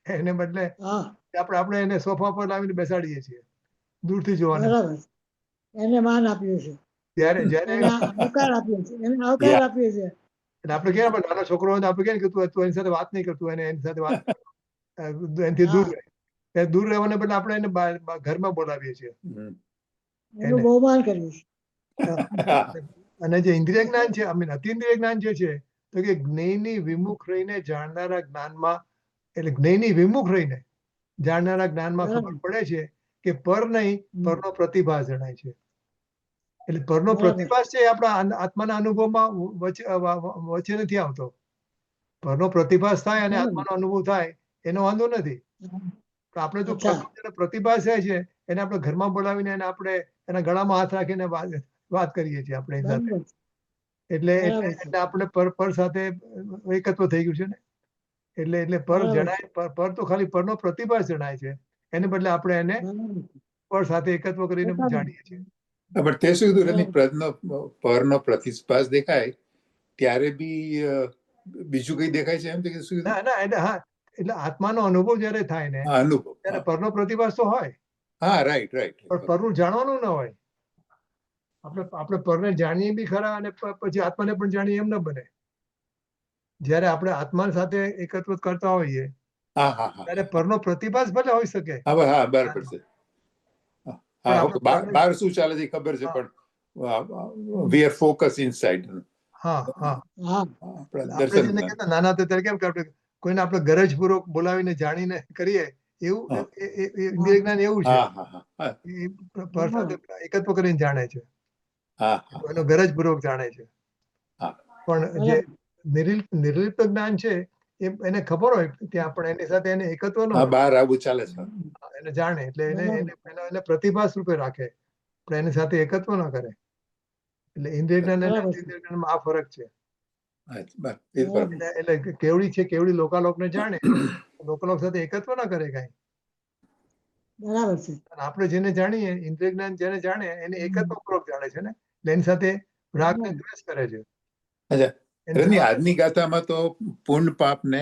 એને બદલે હા, આપણે એને સોફા પર લાવીને બેસાડીએ છીએ દૂરથી જોવાને. બરાબર. એને માન આપ્યું છે, જ્યારે એને જ્યારે આવકાર આપ્યો છે, એને આવકાર આપ્યો છે. એટલે આપણે કહીએ આપણે નાનો છોકરો હોય તો આપણે કહીએ કે તું એની સાથે વાત નહીં કરતું, એની સાથે વાત એનાથી દૂર હા, રહે. એ દૂર રહેવાને બદલે આપણે એને ઘરમાં બોલાવીએ છીએ. હમ. એનું બહુમાન કર્યું છે. હા. અને જે ઇન્દ્રિય જ્ઞાન છે, અતિન્દ્રિય જ્ઞાન જે છે, તો કે જ્ઞેયની વિમુખ રહીને જાણનારા જ્ઞાનમાં, એટલે જ્ઞેયની વિમુખ રહીને જાણનારા જ્ઞાનમાં ખબર બરાબર. પડે છે કે પર નહીં, પરનો પ્રતિભાસ જણાય છે. એટલે પરનો બરાબર. પ્રતિભાસ છે એ આપણા આત્માના અનુભવમાં વચ્ચે નથી આવતો. પરનો પ્રતિભાસ થાય અને બરાબર. આત્માનો અનુભવ થાય એનો વાંધો નથી. પણ આપણે જો અચ્છા. પરનો જેને પ્રતિભાસ થાય છે એને આપણે ઘરમાં બોલાવીને એને આપણે એના ગળામાં હાથ રાખીને વાત કરીએ છીએ આપણે એની સાથે. બરાબર. એટલે બરાબર છે. આપણે પર સાથે એકત્વ થઈ ગયું છે ને. એટલે પર બરાબર છે. જણાય, પર તો ખાલી પરનો પ્રતિભાસ જણાય છે, એને બદલે આપણે એને બરાબર. પર સાથે એકત્વ કરીને બરાબર. જાણીએ છીએ. પણ તે શું કીધું એની બરાબર. પરનો પ્રતિભાસ દેખાય ત્યારે બી બીજું કઈ દેખાય છે એમ તે શું કીધું? ના એટલે આત્માનો અનુભવ જ્યારે થાય ને હા, અનુભવ. ત્યારે પરનો પ્રતિભાસ તો હોય, હા, રાઈટ રાઈટ. પણ પરનું જાણવાનું ન હોય. આપણે પરને જાણીએ બી ખરા અને પછી આત્માને પણ જાણીએ એમ ન બને. જ્યારે આપણે આત્મા સાથે એકત્વ કરતા હોઈએ હા હા હા ત્યારે પરનો પ્રતિભાસ ભલે હોઈ શકે, હા હા, બરાબર છે. હા, ઓકે. બહાર શું ચાલે છે ખબર છે, પણ વી આર ફોકસ ઇનસાઇડ. હા હા, આપણા આપણે દર્શન જેને કહેતા નાના હતા ત્યારે કેમ કે આપણે કોઈને આપણે ગરજપૂર્વક બોલાવીને જાણીને કરીએ એવું હા. ઇન્દ્રિય જ્ઞાન એવું છે. હા હા હા એ પર સાથે એકત્વ કરીને જાણે છે, હા હા એનો ગરજપૂર્વક જાણે છે. હા. પણ જે નિર્લિપ્ત જ્ઞાન છે એને ખબર હોય ત્યાં પણ એની સાથે એને એકત્વ ન હા, હોય, બહાર આવું ચાલે છે. એને જાણે એટલે એને પ્રતિભાસ રૂપે રાખે, પણ એની સાથે એકત્વ ન કરે. એટલે ઇન્દ્રિય જ્ઞાન અને બરાબર છે. અતિન્દ્રિય જ્ઞાનમાં આ ફરક છે. હા, બસ, એ જ બરાબર. એટલે કેવડી છે, કેવડી લોકાલોકને જાણે, લોકાલોક સાથે એકત્વ ન કરે કાંઈ. બરાબર છે. અને આપણે જેને જાણીએ, ઇન્દ્રિય જ્ઞાન જેને જાણે એને એકત્વપૂર્વક જાણે છે ને, એટલે એની સાથે રાગ ને દ્વેષ કરે છે. અચ્છા, એની રની સાથે આજની ગાથામાં તો પૂર્ણ પાપને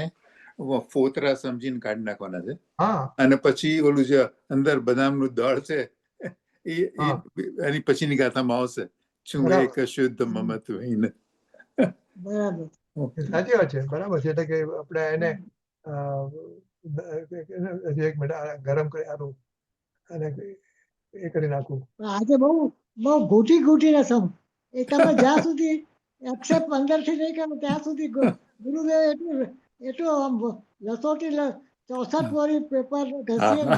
ફોતરા સમજીને કાઢી નાખવાના છે, હા અને પછી ઓલું જે અંદર બદામનું દળ છે હા એની પછીની ગાથામાં આવશે, શું બરાબર. એક શુદ્ધ મમત્વહીન. બરાબર. સાચી વાત છે, બરાબર છે. એટલે કે આપણે એને એક મિનિટ ગરમ કરી આનું અને એ કરી નાખું. પણ આજે બહુ ઘૂંટીને એ તમે જ્યાં સુધી એક્સેપ્ટ અંદરથી નહીં કરો ત્યાં સુધી ગુરુદેવ એટલું આમ લસોટી 64 વળી પેપર ઘસીએ ને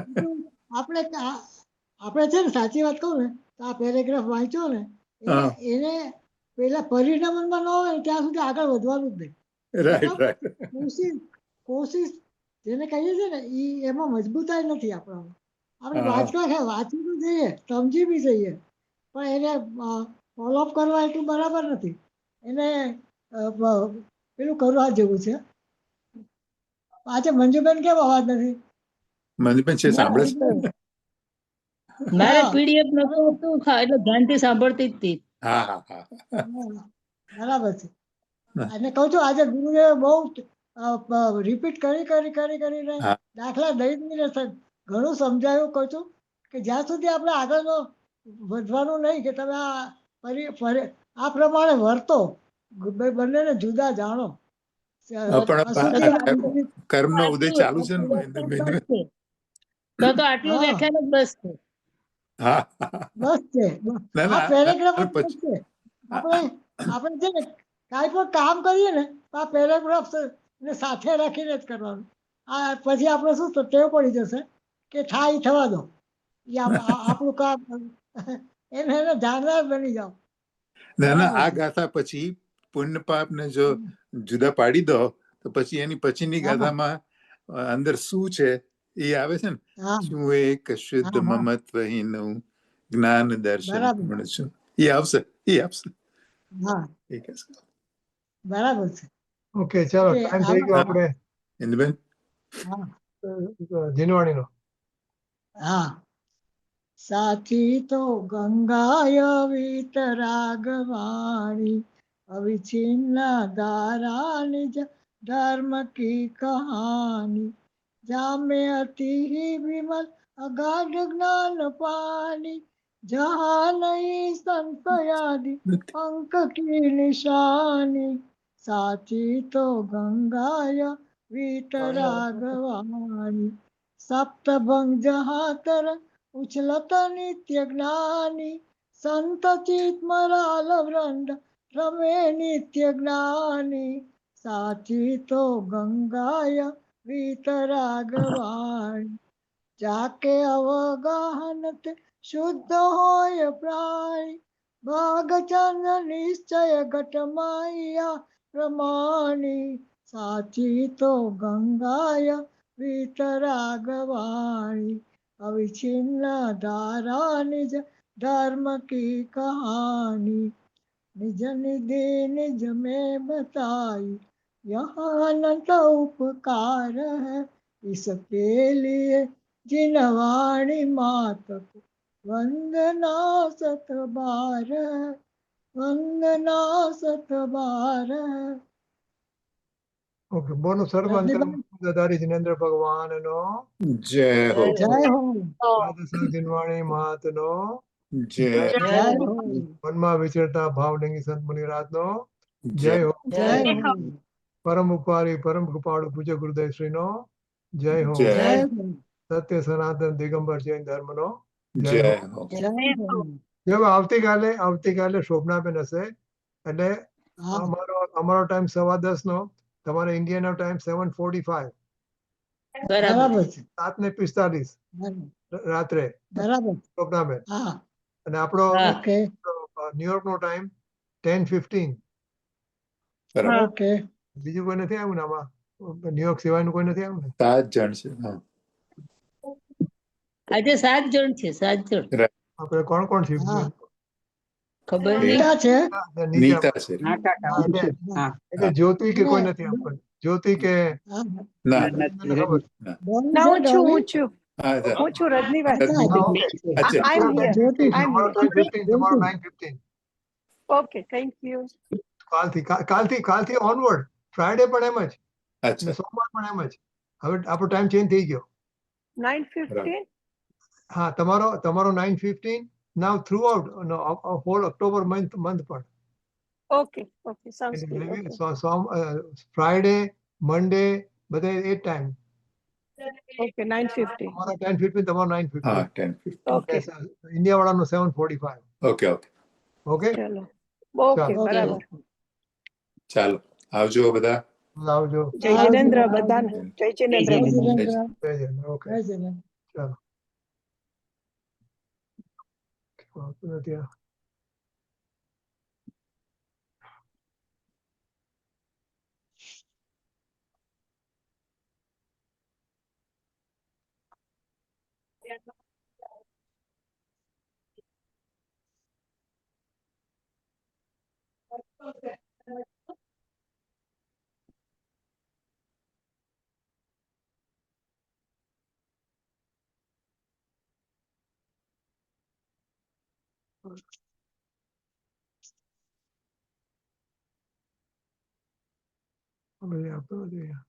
એટલું આપણે છે ને, સાચી વાત કહું ને તો આ પેરેગ્રાફ વાંચ્યો ને એને પેલા પરિણામમાં ન હોય ત્યાં સુધી આગળ વધવાનું જ નહીં. Right right. કોશિશ જેને કહીએ છીએ ને એમાં મજબૂતાઈ નથી આપણામાં. આપણે વાંચી તો જઈએ, સમજી બી જઈએ, પણ એને ફોલોઅપ કરવા એટલું બરાબર નથી. એને પેલું કરવા જેવું છે. આજે મંજુબેન કેમ અવાજ નથી? મને પણ છે, સાંભળે છે. મારે હા. પીડીએફ નતું એટલે ધ્યાનથી સાંભળતી જ હતી. હા હા હા. બરાબર છે. અને કહું છું આજે ગુરુદેવે બહુ રિપીટ કરીને હા. દાખલા દઈને ઘણું સમજાયું. કહું છું કે જ્યાં સુધી આપણે આગળનો વધવાનું નહીં કે તમે આ પ્રમાણે વર્તો, બંનેને જુદા જાણો. પણ કર્મનો ઉદય ચાલુ છે ને. તો આટલું હા, વ્યાખ્યાન જ બસ છે. હા બસ છે. ના આ ના પેરેગ્રાફ અને જ બસ છે. આપણે છે ને કાંઈ પણ કામ કરીએ ને આ પેરેગ્રાફ ને સાથે રાખીને જ કરવાનું. આ પછી આપણે શું ટેવ પડી જશે કે થાય થવા દો, એ આપણું કામ એને જાણનાર બની જાઓ. ના ના, આ બરાબર છે. ગાથા પછી પુણ્ય પાપ ને જો જુદા પાડી દો તો પછી એની પછીની હા. ગાથામાં અંદર શું છે એ આવે છે ને. હા શું એક શુદ્ધ હા, હા. મમત્વહીનું જ્ઞાન દર્શન બરાબર. પૂર્ણ છું. એ આવશે. હા એ કહેશે. બરાબર છે. ઓકે ચાલો, એટલે ટાઈમ થઈ ગયો આમાં આપણે ઇન્દુબેન, હા જીનવાણીનો. હા સાચી તો ગંગાય વિતરાગવાણી અવિછિન્ન ધારા નિજ ધર્મ કી કહાની જામે અતિ વિમલ અગાધ જ્ઞાન પાની જहाँ नहीं संशयादि अंक की निशानी साची तो गंगाय वीतरागवाणी सप्तभंग जहाँ तर उछलत नित्य ज्ञानी संत चित मराल वृंद रमे नित्य ज्ञानी साची तो गंगाय वीतरागवाणी जाके अवगाहन ते शुद्ध होय प्राणी भागचंद निश्चय घट माया प्रमाणी साची तो गंगाय वीतरागवाणी अविछिन्न धारा निज धर्म की कहानी निज निधि निज में बताई यहाँ अनंत उपकार है इसके लिए जिनवाणी मात को वंदना सत बार है वंदना सत बार है ઓકે, બોલો સર્વંતર દાદારી જિનેન્દ્ર ભગવાનનો, જય હો. जय हो દાદા જીનવાણી મહાત્નો, જય जय हो વનમાં વિચરતા ભાવલિંગી સંત મુનિરાજનો જય હો. जय हो પરમ ઉપકારી પરમ કૃપાળુ પૂજ્ય ગુરુદેવ શ્રીનો જય હો. જય. जय हो સત્ય સનાતન દિગંબર જૈન ધર્મનો જય જય હો. હો. जय हो જો આવતીકાલે શોભનાબેન હશે, એટલે हाँ અમારો ટાઈમ 10:15 નો, તમારે ઇન્ડિયાનો ટાઈમ 7:45, બરાબર. बराबर છે 7:45 રાત્રે બરાબર શોભનાબેન. હા અને આપણો હા. ઓકે ન્યુયોર્ક નો ટાઈમ 10:15. બરાબર. ઓકે બીજું કોઈ નથી આવ્યું ને આમાં? ન્યુયોર્ક સિવાયનું કોઈ નથી આવ્યું ને? 7 જણ છે. હા. આજે 7 જણ છે, 7 જણ. આપણે કોણ કોણ છીએ? હા ખબર નહીં. નીતા છે નીતા. નીતા છે. હા, એટલે જ્યોતિ કે કોઈ નથી આપણને? જ્યોતિ કે હા, ના. મને ખબર. ડોલી ના, છે, હું છું ડોલી? હું છું હા, હા. હું છું રજનીભાઈ. રજની. હા, ઓકે. અચ્છા. I'm here. જ્યોતિ છે. I'm તમારો here. 9:15, તમારો 9:15. Okay, thank you. કાલથી ઓનવર્ડ ફ્રાઈડે પણ એમ જ, અને અચ્છા. સોમવાર પણ એમ જ. હવે આપણો ટાઈમ ચેન્જ થઈ ગયો. 9:15. હા, તમારો 9:15 now throughout whole October month પણ. Okay okay, sounds good. Okay Friday, Monday બધે એ ટાઈમ. ઓકે, 9:15. તમારો 10:15, તમારો 9:15. હા, 10:15. ઓકે ઇન્ડિયા વાળાનો 7:45. ઓકે. ઓકે, ચલો. ઓકે ચાલો. ઓકે બરાબર. ચાલો, આવજો બધા. આવજો. જય જિનેન્દ્ર બધાને. જય જિનેન્દ્ર. જય જિનેન્દ્ર જય જય. ઓકે, જય જિનેન્દ્ર ચાલો. આવતું નથી આ. હવે આવતું નથી.